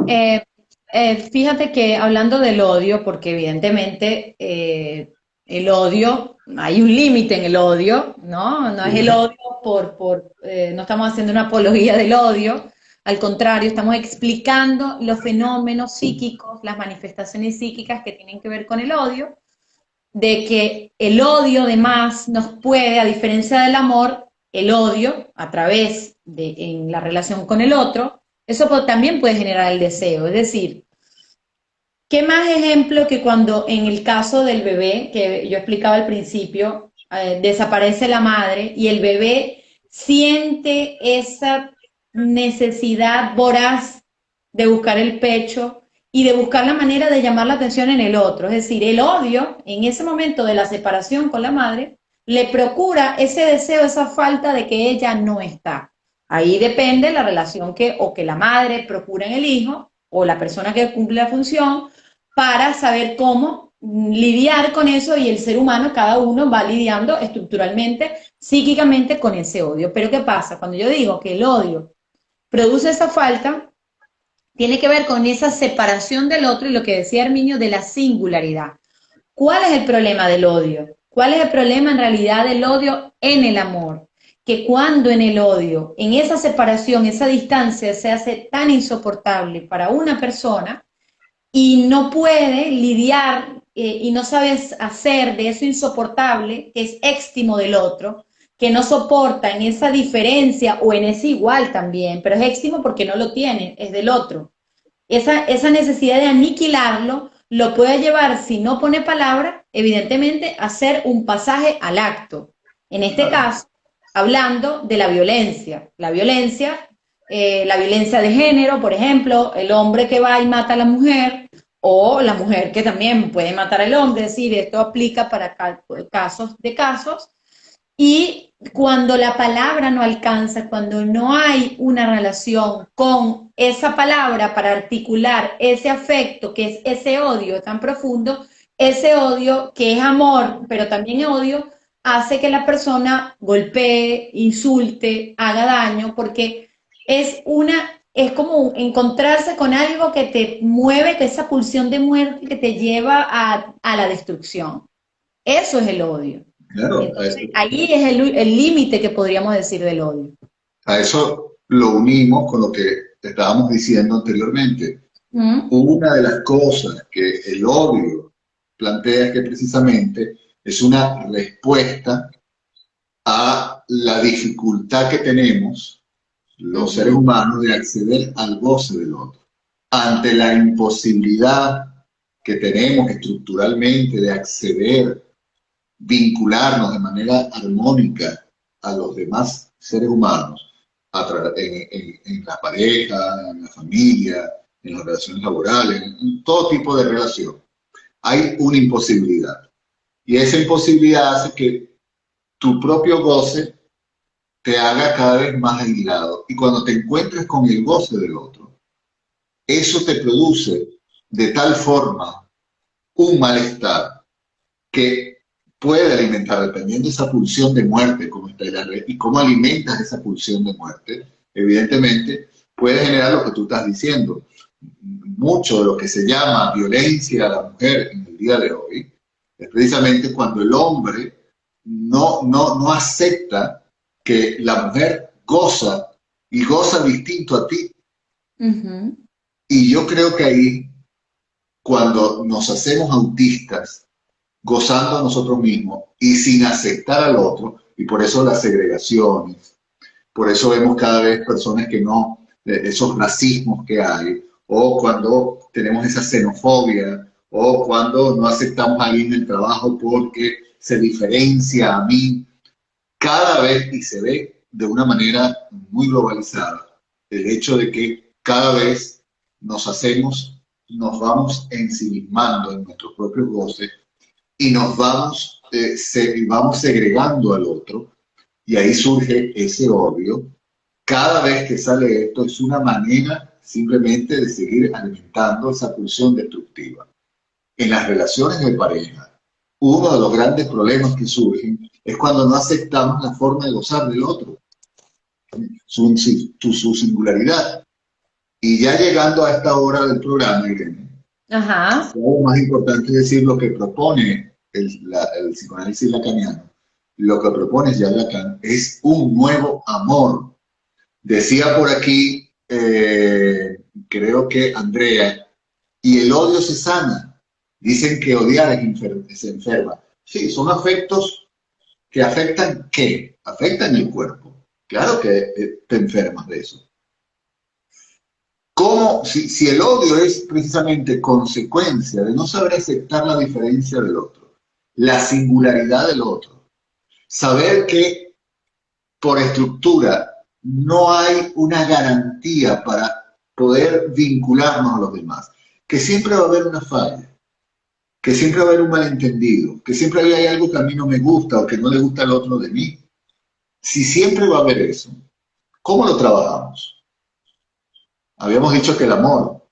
Eh, Fíjate que hablando del odio, porque evidentemente el odio, hay un límite en el odio, ¿no? No es el odio no estamos haciendo una apología del odio, al contrario, estamos explicando los fenómenos psíquicos, las manifestaciones psíquicas que tienen que ver con el odio, de que el odio además nos puede, a diferencia del amor, el odio a través de en la relación con el otro, eso también puede generar el deseo. Es decir, ¿qué más ejemplo que cuando en el caso del bebé, que yo explicaba al principio, desaparece la madre y el bebé siente esa necesidad voraz de buscar el pecho y de buscar la manera de llamar la atención en el otro? Es decir, el odio en ese momento de la separación con la madre le procura ese deseo, esa falta de que ella no está. Ahí depende la relación que la madre procura en el hijo o la persona que cumple la función para saber cómo lidiar con eso, y el ser humano, cada uno va lidiando estructuralmente, psíquicamente con ese odio. Pero ¿qué pasa? Cuando yo digo que el odio produce esa falta, tiene que ver con esa separación del otro y lo que decía Herminio de la singularidad. ¿Cuál es el problema del odio? ¿Cuál es el problema en realidad del odio en el amor? Que cuando en el odio, en esa separación, esa distancia se hace tan insoportable para una persona y no puede lidiar y no sabe hacer de eso insoportable, que es éxtimo del otro, que no soporta en esa diferencia o en ese igual también, pero es éxtimo porque no lo tiene, es del otro. Esa necesidad de aniquilarlo lo puede llevar, si no pone palabra, evidentemente, a hacer un pasaje al acto. En este caso, hablando de la violencia de género, por ejemplo, el hombre que va y mata a la mujer, o la mujer que también puede matar al hombre, es decir, esto aplica para casos de casos, y cuando la palabra no alcanza, cuando no hay una relación con esa palabra para articular ese afecto, que es ese odio tan profundo, ese odio que es amor, pero también odio, hace que la persona golpee, insulte, haga daño, porque es como encontrarse con algo que te mueve, que esa pulsión de muerte que te lleva a la destrucción. Eso es el odio. Claro, Entonces, ahí es el límite que podríamos decir del odio. a eso lo unimos con lo que estábamos diciendo anteriormente. ¿Mm? Una de las cosas que el odio plantea es que precisamente es una respuesta a la dificultad que tenemos los seres humanos de acceder al goce del otro. Ante la imposibilidad que tenemos estructuralmente de acceder, vincularnos de manera armónica a los demás seres humanos, en la pareja, en la familia, en las relaciones laborales, en todo tipo de relación, hay una imposibilidad. Y esa imposibilidad hace que tu propio goce te haga cada vez más aislado. Y cuando te encuentres con el goce del otro, eso te produce de tal forma un malestar que puede alimentar, dependiendo de esa pulsión de muerte, como está en la red, y cómo alimentas esa pulsión de muerte, evidentemente puede generar lo que tú estás diciendo. Mucho de lo que se llama violencia a la mujer en el día de hoy es precisamente cuando el hombre no acepta que la mujer goza y goza distinto a ti. Ujú. Y yo creo que ahí, cuando nos hacemos autistas, gozando a nosotros mismos y sin aceptar al otro, y por eso las segregaciones, por eso vemos cada vez personas que no, esos racismos que hay, o cuando tenemos esa xenofobia, o cuando no aceptamos a alguien en el trabajo porque se diferencia a mí, cada vez, y se ve de una manera muy globalizada, el hecho de que cada vez nos hacemos, nos vamos ensimismando en nuestros propios goces y nos vamos, vamos segregando al otro, y ahí surge ese odio. Cada vez que sale esto es una manera simplemente de seguir alimentando esa pulsión destructiva. En las relaciones de pareja, uno de los grandes problemas que surgen es cuando no aceptamos la forma de gozar del otro, su singularidad. Y ya llegando a esta hora del programa, Irene, Ajá. lo más importante es decir lo que propone el psicoanálisis lacaniano. Lo que propone Jean Lacan es un nuevo amor. Decía por aquí, creo que Andrea, y el odio se sana. Dicen que odiar se enferma. Sí, son afectos que afectan ¿qué? Afectan el cuerpo. Claro que te enfermas de eso. ¿Cómo, si el odio es precisamente consecuencia de no saber aceptar la diferencia del otro, la singularidad del otro, saber que por estructura no hay una garantía para poder vincularnos a los demás, que siempre va a haber una falla, que siempre va a haber un malentendido, que siempre hay algo que a mí no me gusta o que no le gusta al otro de mí? Si siempre va a haber eso, ¿cómo lo trabajamos? Habíamos dicho que el amor,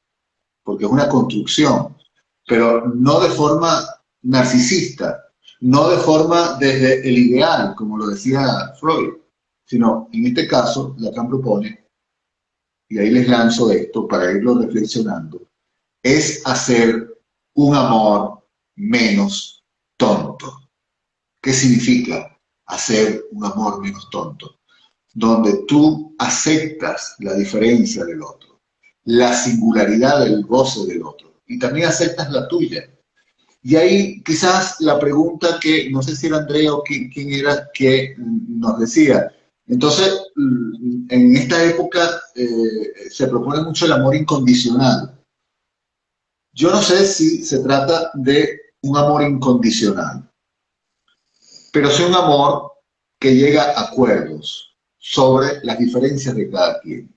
porque es una construcción, pero no de forma narcisista, no de forma desde el ideal, como lo decía Freud, sino en este caso, Lacan propone, y ahí les lanzo esto para irlo reflexionando, es hacer un amor menos tonto. ¿Qué significa hacer un amor menos tonto? Donde tú aceptas la diferencia del otro, la singularidad del goce del otro, y también aceptas la tuya. Y ahí quizás la pregunta que, no sé si era Andrea o quién era, que nos decía, entonces, en esta época se propone mucho el amor incondicional. Yo no sé si se trata de un amor incondicional, pero sí un amor que llega a acuerdos sobre las diferencias de cada quien.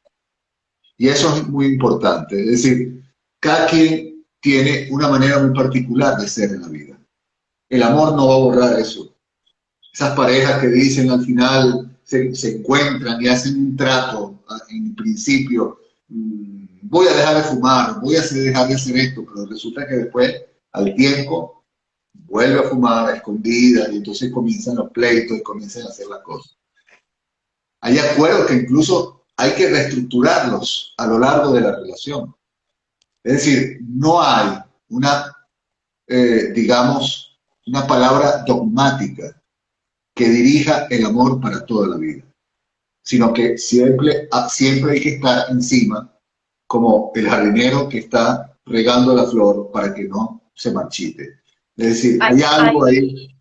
Y eso es muy importante. Es decir, cada quien tiene una manera muy particular de ser en la vida. El amor no va a borrar eso. Esas parejas que dicen al final, se encuentran y hacen un trato en principio, voy a dejar de fumar, voy a dejar de hacer esto, pero resulta que después, al tiempo, vuelve a fumar a escondidas y entonces comienzan los pleitos y comienzan a hacer las cosas. Hay acuerdos que incluso hay que reestructurarlos a lo largo de la relación. Es decir, no hay una, digamos, una palabra dogmática que dirija el amor para toda la vida, sino que siempre hay que estar encima como el jardinero que está regando la flor para que no se marchite. Es decir, Hay, hay algo hay, ahí,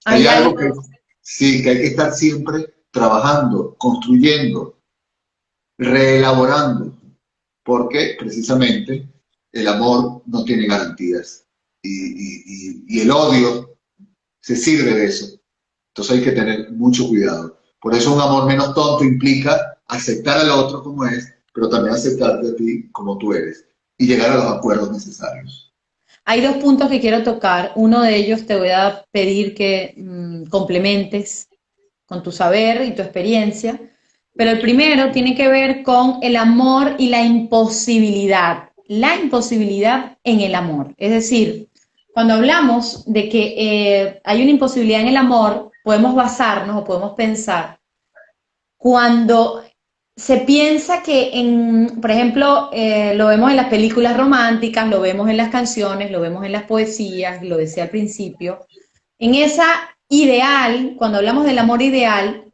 hay hay algo que algo. sí, que hay que estar siempre trabajando, construyendo, reelaborando, porque precisamente el amor no tiene garantías y el odio se sirve de eso. Entonces hay que tener mucho cuidado. Por eso un amor menos tonto implica aceptar al otro como es, pero también aceptarte a ti como tú eres y llegar a los acuerdos necesarios. Hay dos puntos que quiero tocar. Uno de ellos te voy a pedir que complementes con tu saber y tu experiencia, pero el primero tiene que ver con el amor y la imposibilidad en el amor. Es decir, cuando hablamos de que hay una imposibilidad en el amor, podemos basarnos o podemos pensar cuando se piensa que, por ejemplo, lo vemos en las películas románticas, lo vemos en las canciones, lo vemos en las poesías, lo decía al principio, en esa ideal, cuando hablamos del amor ideal,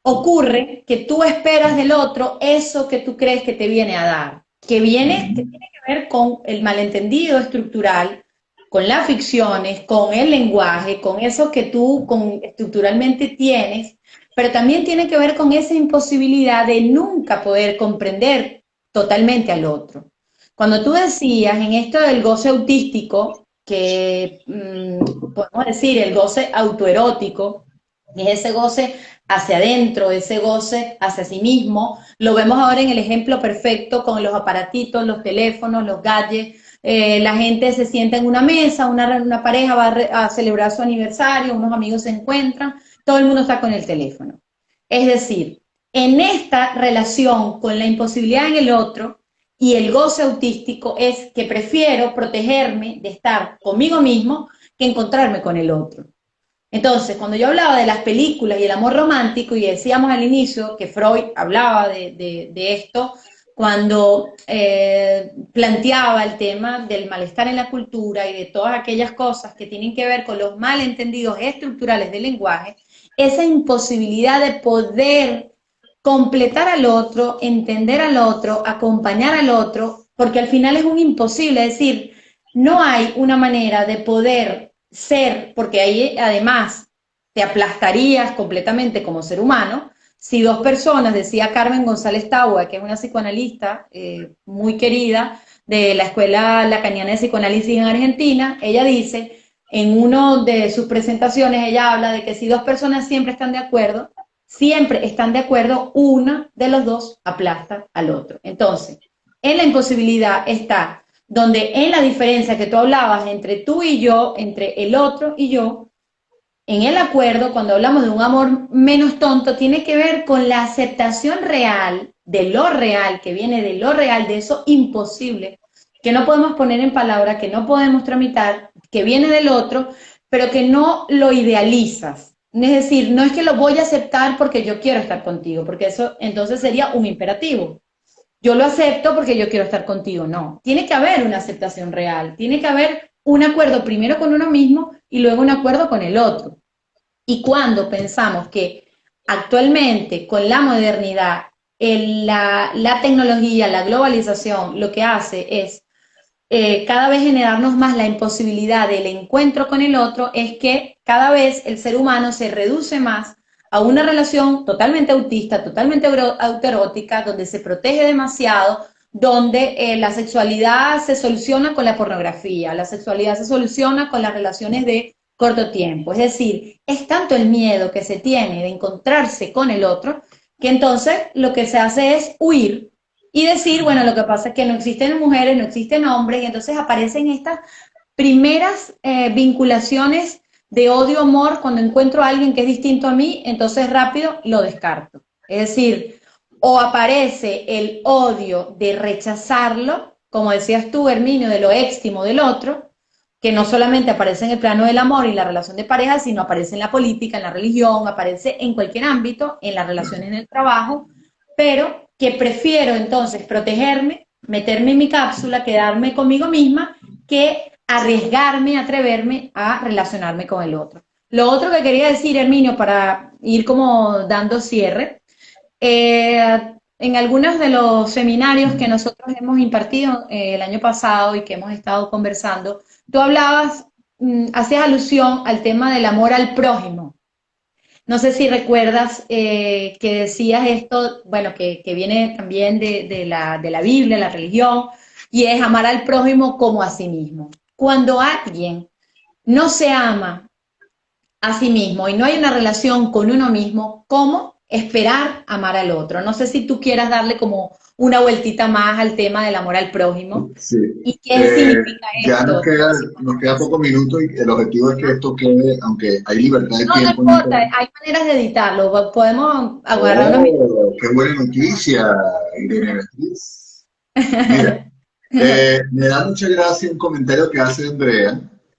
ocurre que tú esperas del otro eso que tú crees que te viene a dar, que tiene que ver con el malentendido estructural, con las ficciones, con el lenguaje, con eso que tú estructuralmente tienes, pero también tiene que ver con esa imposibilidad de nunca poder comprender totalmente al otro. Cuando tú decías en esto del goce autístico, que podemos decir el goce autoerótico, es ese goce hacia adentro, ese goce hacia sí mismo, lo vemos ahora en el ejemplo perfecto con los aparatitos, los teléfonos, los gadgets. La gente se sienta en una mesa, una pareja va a celebrar su aniversario, unos amigos se encuentran, todo el mundo está con el teléfono. Es decir, en esta relación con la imposibilidad en el otro y el goce autístico es que prefiero protegerme de estar conmigo mismo que encontrarme con el otro. Entonces, cuando yo hablaba de las películas y el amor romántico, y decíamos al inicio que Freud hablaba de esto, cuando planteaba el tema del malestar en la cultura y de todas aquellas cosas que tienen que ver con los malentendidos estructurales del lenguaje, esa imposibilidad de poder completar al otro, entender al otro, acompañar al otro, porque al final es un imposible, es decir, no hay una manera de poder ser, porque ahí además te aplastarías completamente como ser humano, si dos personas, decía Carmen González Taua, que es una psicoanalista muy querida de la Escuela Lacaniana de Psicoanálisis en Argentina, ella dice, en una de sus presentaciones, ella habla de que si dos personas siempre están de acuerdo, una de los dos aplasta al otro. Entonces, en la imposibilidad está donde en la diferencia que tú hablabas entre tú y yo, entre el otro y yo, en el acuerdo, cuando hablamos de un amor menos tonto, tiene que ver con la aceptación real, de lo real, que viene de lo real, de eso imposible, que no podemos poner en palabra, que no podemos tramitar, que viene del otro, pero que no lo idealizas. Es decir, no es que lo voy a aceptar porque yo quiero estar contigo, porque eso entonces sería un imperativo. Yo lo acepto porque yo quiero estar contigo. No, tiene que haber una aceptación real, tiene que haber un acuerdo primero con uno mismo y luego un acuerdo con el otro. Y cuando pensamos que actualmente con la modernidad, la tecnología, la globalización, lo que hace es cada vez generarnos más la imposibilidad del encuentro con el otro, es que cada vez el ser humano se reduce más a una relación totalmente autista, totalmente autoerótica, donde se protege demasiado, donde la sexualidad se soluciona con la pornografía, la sexualidad se soluciona con las relaciones de corto tiempo. Es decir, es tanto el miedo que se tiene de encontrarse con el otro, que entonces lo que se hace es huir y decir, bueno, lo que pasa es que no existen mujeres, no existen hombres, y entonces aparecen estas primeras vinculaciones de odio-amor. Cuando encuentro a alguien que es distinto a mí, entonces rápido lo descarto. Es decir, o aparece el odio de rechazarlo, como decías tú, Herminio, de lo éxtimo del otro, que no solamente aparece en el plano del amor y la relación de pareja, sino aparece en la política, en la religión, aparece en cualquier ámbito, en las relaciones en el trabajo, pero que prefiero entonces protegerme, meterme en mi cápsula, quedarme conmigo misma, que arriesgarme, atreverme a relacionarme con el otro. Lo otro que quería decir, Herminio, para ir como dando cierre, en algunos de los seminarios que nosotros hemos impartido el año pasado y que hemos estado conversando, tú hablabas, hacías alusión al tema del amor al prójimo. No sé si recuerdas que decías esto, bueno, que viene también de la Biblia, la religión, y es amar al prójimo como a sí mismo. Cuando alguien no se ama a sí mismo y no hay una relación con uno mismo, ¿cómo esperar amar al otro? No sé si tú quieras darle como una vueltita más al tema del amor al prójimo. Sí. ¿Y qué significa Ya esto? nos queda poco minuto y el objetivo es que esto quede, aunque hay libertad de No, no tiempo en importa, internet. hay maneras de editarlo. Podemos agarrar unos minutos. Oh, qué buena noticia, Irene Beatriz. Mira, me da mucha gracia un comentario que hace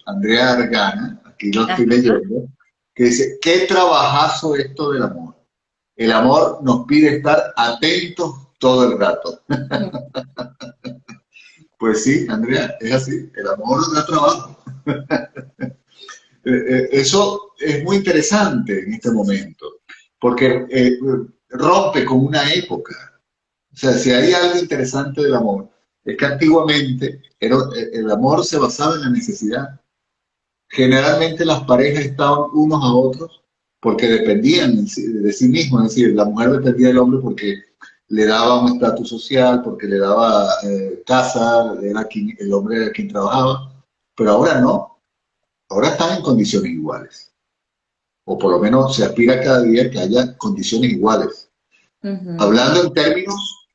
Andrea Argana, aquí lo estoy Ajá. leyendo, que dice, qué trabajazo esto del amor. El amor nos pide estar atentos todo el rato. Pues sí, Andrea, es así, el amor da trabajo. Eso es muy interesante en este momento. porque rompe con una época. O sea, si hay algo interesante del amor, es que antiguamente el amor se basaba en la necesidad. Generalmente las parejas estaban unos a otros porque dependían de sí mismos, es decir, la mujer dependía del hombre porque le daba un estatus social, porque le daba casa, el hombre era quien trabajaba, pero ahora no, ahora están en condiciones iguales, o por lo menos se aspira cada día que haya condiciones iguales. Ujú. Hablando en términos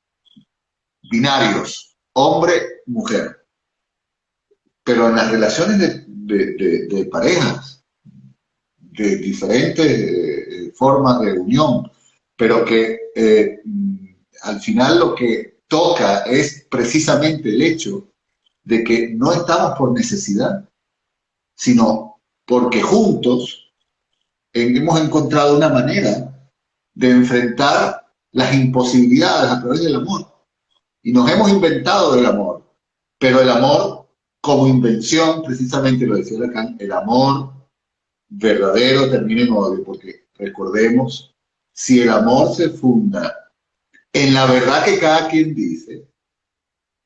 binarios, hombre-mujer, pero en las relaciones de parejas, de diferentes formas de unión, pero que al final lo que toca es precisamente el hecho de que no estamos por necesidad, sino porque juntos hemos encontrado una manera de enfrentar las imposibilidades a través del amor. Y nos hemos inventado el amor, pero el amor como invención, precisamente lo decía Lacan, el amor verdadero termina en odio, porque recordemos, si el amor se funda en la verdad que cada quien dice,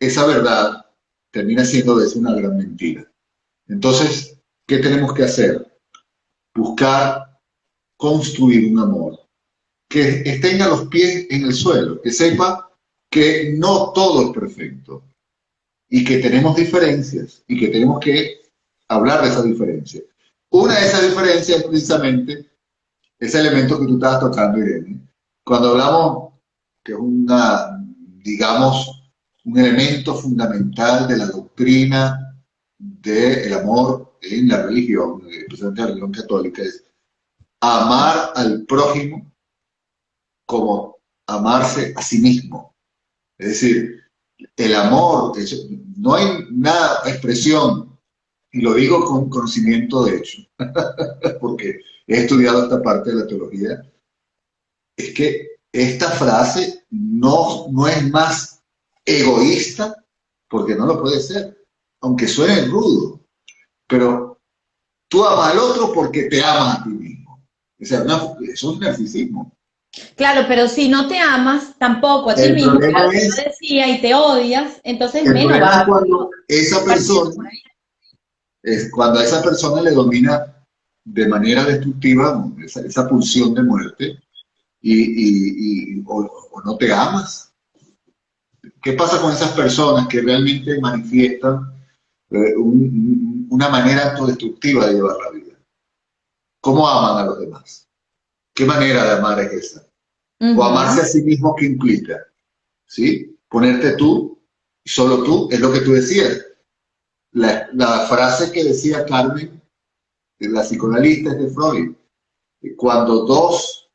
esa verdad termina siendo a veces una gran mentira. Entonces, ¿qué tenemos que hacer? Buscar construir un amor que estén a los pies en el suelo, que sepa que no todo es perfecto y que tenemos diferencias y que tenemos que hablar de esas diferencias. Una de esas diferencias es precisamente ese elemento que tú estabas tocando, Irene. Cuando hablamos que es digamos, un elemento fundamental de la doctrina del amor en la religión, especialmente la religión católica, es amar al prójimo como amarse a sí mismo. Es decir, el amor, no hay nada, expresión, y lo digo con conocimiento de hecho, porque he estudiado esta parte de la teología, es que esta frase no es más egoísta, porque no lo puede ser, aunque suene rudo, pero tú amas al otro porque te amas a ti mismo. O sea, eso es un narcisismo. Claro, pero si no te amas tampoco a ti El mismo, problema claro, como es, decía, y te odias, entonces el menos problema vas es a cuando esa partiendo persona, por ahí. es cuando a esa persona le domina de manera destructiva esa pulsión de muerte o no te amas. ¿Qué pasa con esas personas que realmente manifiestan una manera autodestructiva de llevar la vida? ¿Cómo aman a los demás? ¿Qué manera de amar es esa? O amarse a Ujú. sí mismo, ¿qué implica? ¿Sí? Ponerte tú, solo tú, es lo que tú decías. La frase que decía Carmen, la psicoanalista es de Freud, cuando dos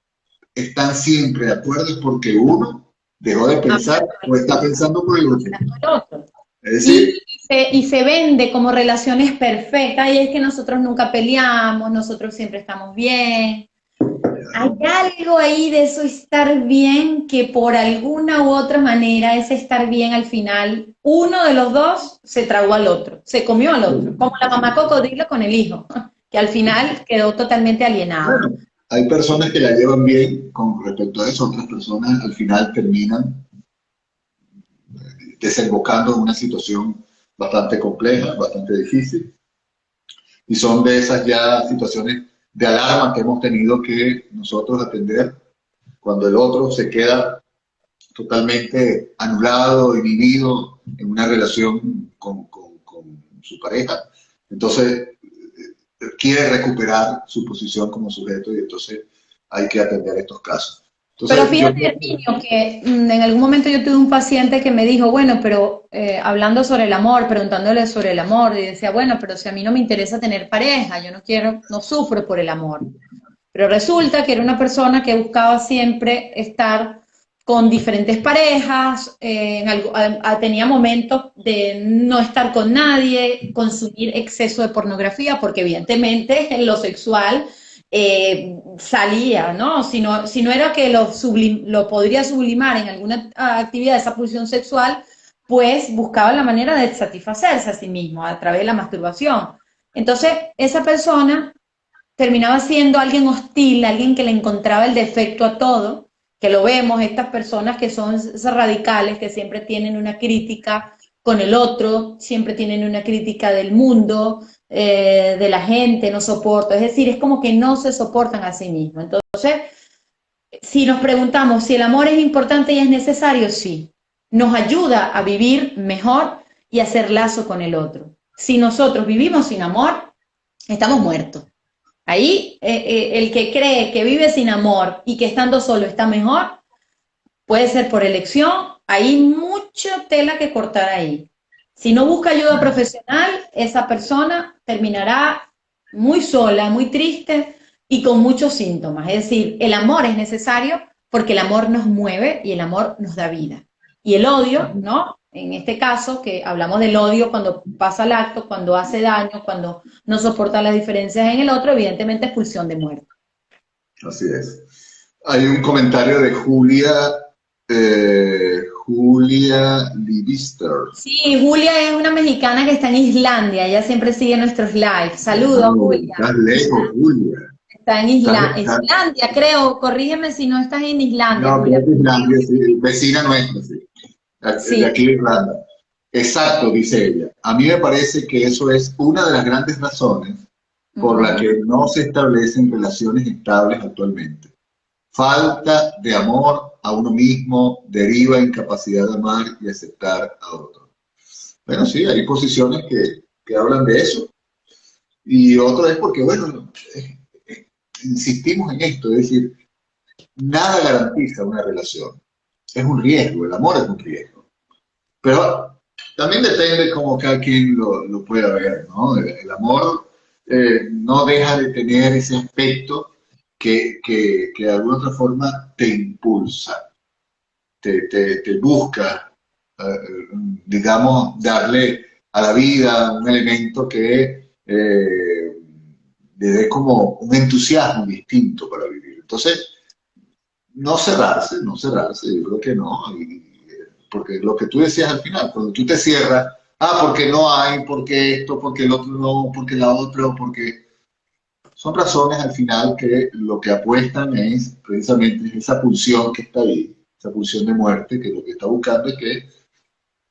están siempre de acuerdo es porque uno dejó de pensar o está pensando por el otro. El otro. Es decir, Y se vende como relaciones perfectas, y es que nosotros nunca peleamos, nosotros siempre estamos bien. Hay algo ahí de eso estar bien que por alguna u otra manera ese estar bien al final, uno de los dos se tragó al otro, se comió al otro, como la mamá cocodrilo con el hijo, que al final quedó totalmente alienado. bueno, hay personas que la llevan bien con respecto a eso, otras personas al final terminan desembocando en una situación bastante compleja, bastante difícil, y son de esas ya situaciones de alarma que hemos tenido que nosotros atender cuando el otro se queda totalmente anulado, inhibido en una relación con su pareja. Entonces, quiere recuperar su posición como sujeto y entonces hay que atender estos casos. Pero Entonces, yo fíjate, creo que Herminio, que en algún momento yo tuve un paciente que me dijo, bueno, pero hablando sobre el amor, preguntándole sobre el amor, y decía, bueno, pero si a mí no me interesa tener pareja, yo no quiero, no sufro por el amor. Pero resulta que era una persona que buscaba siempre estar con diferentes parejas, tenía momentos de no estar con nadie, consumir exceso de pornografía, porque evidentemente en lo sexual salía, ¿no? Si no era que lo podría sublimar en alguna actividad, esa pulsión sexual, pues buscaba la manera de satisfacerse a sí mismo a través de la masturbación. Entonces, esa persona terminaba siendo alguien hostil, alguien que le encontraba el defecto a todo, que lo vemos, estas personas que son radicales, que siempre tienen una crítica con el otro, siempre tienen una crítica del mundo, de la gente, no soporto, es decir, es como que no se soportan a sí mismos. Entonces, si nos preguntamos si el amor es importante y es necesario, sí. Nos ayuda a vivir mejor y a hacer lazo con el otro. Si nosotros vivimos sin amor, estamos muertos. Ahí el que cree que vive sin amor y que estando solo está mejor, puede ser por elección, hay mucha tela que cortar ahí. Si no busca ayuda profesional, esa persona terminará muy sola, muy triste y con muchos síntomas. Es decir, el amor es necesario porque el amor nos mueve y el amor nos da vida. Y el odio, ¿no? En este caso, que hablamos del odio cuando pasa el acto, cuando hace daño, cuando no soporta las diferencias en el otro, evidentemente es pulsión de muerte. Así es. Hay un comentario de Julia Libister. Sí, Julia es una mexicana que está en Islandia, ella siempre sigue nuestros lives. Saludos, Julia. Estás lejos, Julia. Está en Islandia, creo. Corrígeme si no estás en Islandia, No, Julia. creo que Islandia, sí, vecina nuestra, sí. De Sí. aquí de Irlanda. Exacto, dice ella. A mí me parece que eso es una de las grandes razones por la que no se establecen relaciones estables actualmente. Falta de amor a uno mismo deriva en incapacidad de amar y aceptar a otro. Bueno, sí, hay posiciones que hablan de eso. Y otro es porque, bueno, insistimos en esto, es decir, nada garantiza una relación. Es un riesgo, el amor es un riesgo. Pero también depende cómo cada quien lo pueda ver, ¿no? El amor no deja de tener ese aspecto que de alguna otra forma te impulsa, te busca, digamos, darle a la vida un elemento que le dé como un entusiasmo distinto para vivir. Entonces, no cerrarse, yo creo que no. Porque lo que tú decías al final, cuando tú te cierras, porque no hay, porque esto, porque el otro no, porque la otra, porque son razones al final que lo que apuestan es precisamente esa pulsión que está ahí, esa pulsión de muerte, que lo que está buscando es que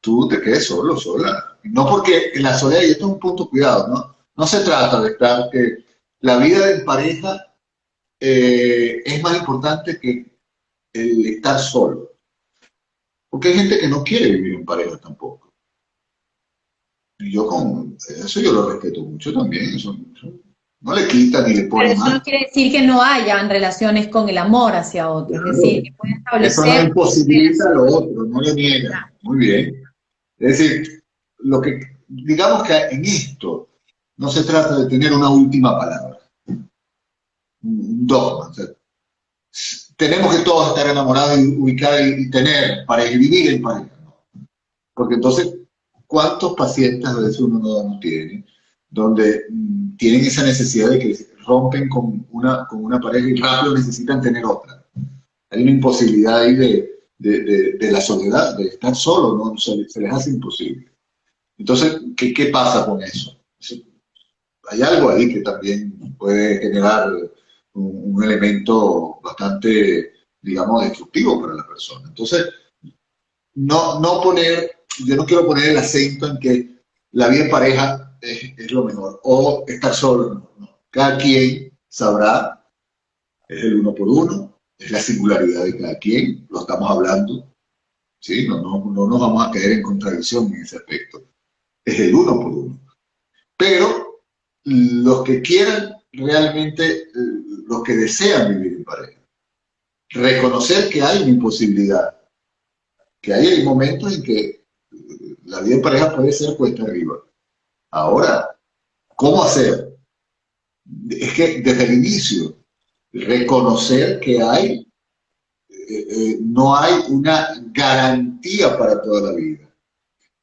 tú te quedes solo, sola. No porque en la soledad, y esto es un punto cuidado, ¿no? No se trata de estar que la vida en pareja es más importante que el estar solo. Porque hay gente que no quiere vivir en pareja tampoco. Y yo con eso yo lo respeto mucho también. Eso no le quita ni le Pero pone eso no más. quiere decir que no hayan relaciones con el amor hacia otro, es decir, Claro. que puede Eso no establecer imposibilita lo relaciones. otro, no le niega. Muy bien. Es decir, digamos que en esto no se trata de tener una última palabra, un dogma. O sea, tenemos que todos estar enamorados y ubicar y tener pareja y vivir en pareja. ¿No? Porque entonces, ¿cuántos pacientes a veces uno no tiene donde tienen esa necesidad de que rompen con una pareja y rápido necesitan tener otra? Hay una imposibilidad ahí de la soledad, de estar solo, ¿no? Se les hace imposible. Entonces, ¿qué pasa con eso? Hay algo ahí que también puede generar un elemento bastante, digamos, destructivo para la persona. Entonces, yo no quiero poner el acento en que la vida en pareja es lo mejor, o estar solo, no. Cada quien sabrá, es el uno por uno, es la singularidad de cada quien, lo estamos hablando, ¿sí? No nos vamos a caer en contradicción en ese aspecto, es el uno por uno. Pero los que quieran realmente, los que desean vivir en pareja, reconocer que hay una imposibilidad, que hay momentos en que la vida en pareja puede ser cuesta arriba. Ahora, ¿cómo hacer? Es que desde el inicio, reconocer que no hay una garantía para toda la vida.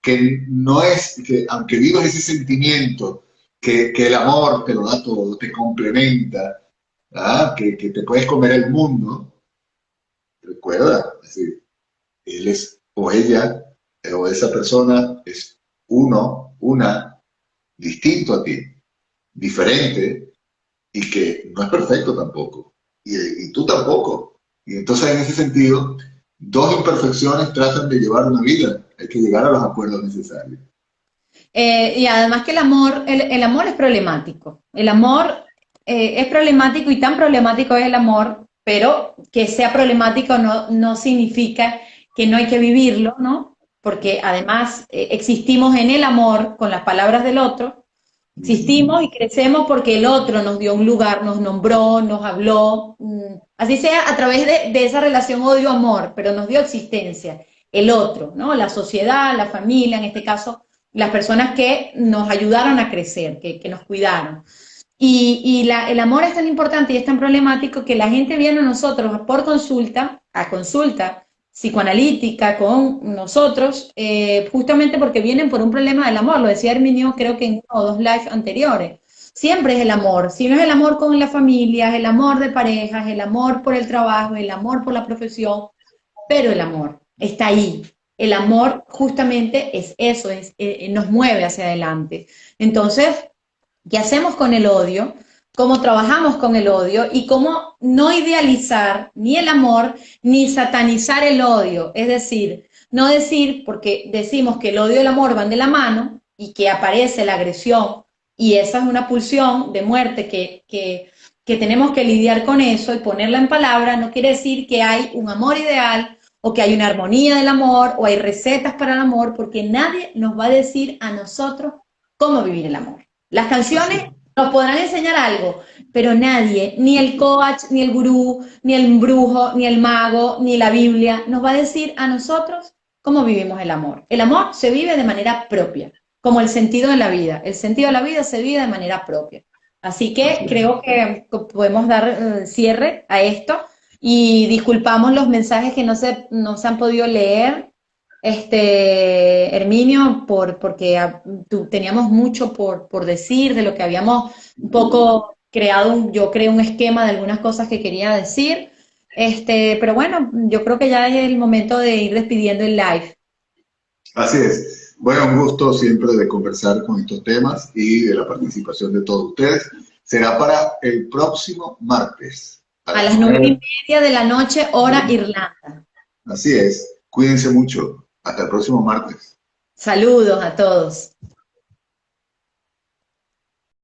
Que no es, que aunque vivas ese sentimiento, que el amor te lo da todo, te complementa, que te puedes comer el mundo, recuerda, es decir, él es, o ella, o esa persona es una, distinto a ti, diferente, y que no es perfecto tampoco, y tú tampoco. Y entonces en ese sentido, dos imperfecciones tratan de llevar una vida, hay que llegar a los acuerdos necesarios. Y además que el amor es problemático. El amor es problemático y tan problemático es el amor, pero que sea problemático no significa que no hay que vivirlo, ¿no? Porque además existimos en el amor con las palabras del otro, existimos y crecemos porque el otro nos dio un lugar, nos nombró, nos habló, así sea a través de esa relación odio-amor, pero nos dio existencia, el otro, ¿no? La sociedad, la familia, en este caso las personas que nos ayudaron a crecer, que nos cuidaron. El amor es tan importante y es tan problemático que la gente viene a nosotros por consulta, a consulta psicoanalítica con nosotros, justamente porque vienen por un problema del amor. Lo decía Herminio, creo que en uno o dos lives anteriores. Siempre es el amor. Si no es el amor con la familia, es el amor de parejas, el amor por el trabajo, el amor por la profesión, pero el amor está ahí. El amor justamente es eso, nos mueve hacia adelante. Entonces, ¿qué hacemos con el odio? ¿Cómo trabajamos con el odio? Y cómo no idealizar ni el amor ni satanizar el odio. Es decir, no decir, porque decimos que el odio y el amor van de la mano y que aparece la agresión y esa es una pulsión de muerte que tenemos que lidiar con eso y ponerla en palabras, no quiere decir que hay un amor ideal o que hay una armonía del amor o hay recetas para el amor, porque nadie nos va a decir a nosotros cómo vivir el amor. Las Así canciones es. nos podrán enseñar algo, pero nadie, ni el coach, ni el gurú, ni el brujo, ni el mago, ni la Biblia, nos va a decir a nosotros cómo vivimos el amor. El amor se vive de manera propia, como el sentido de la vida. El sentido de la vida se vive de manera propia. Así que Así es. creo que podemos dar cierre a esto y disculpamos los mensajes que no se han podido leer, Herminio, porque teníamos mucho por decir de lo que habíamos un poco creado, yo creo un esquema de algunas cosas que quería decir, pero bueno, yo creo que ya es el momento de ir despidiendo el live. Así es. Bueno, un gusto siempre de conversar con estos temas y de la participación de todos ustedes. Será para el próximo martes a A las las nueve y 9. media de la noche, hora Irlanda. Así es. Cuídense mucho. Hasta el próximo martes. Saludos a todos.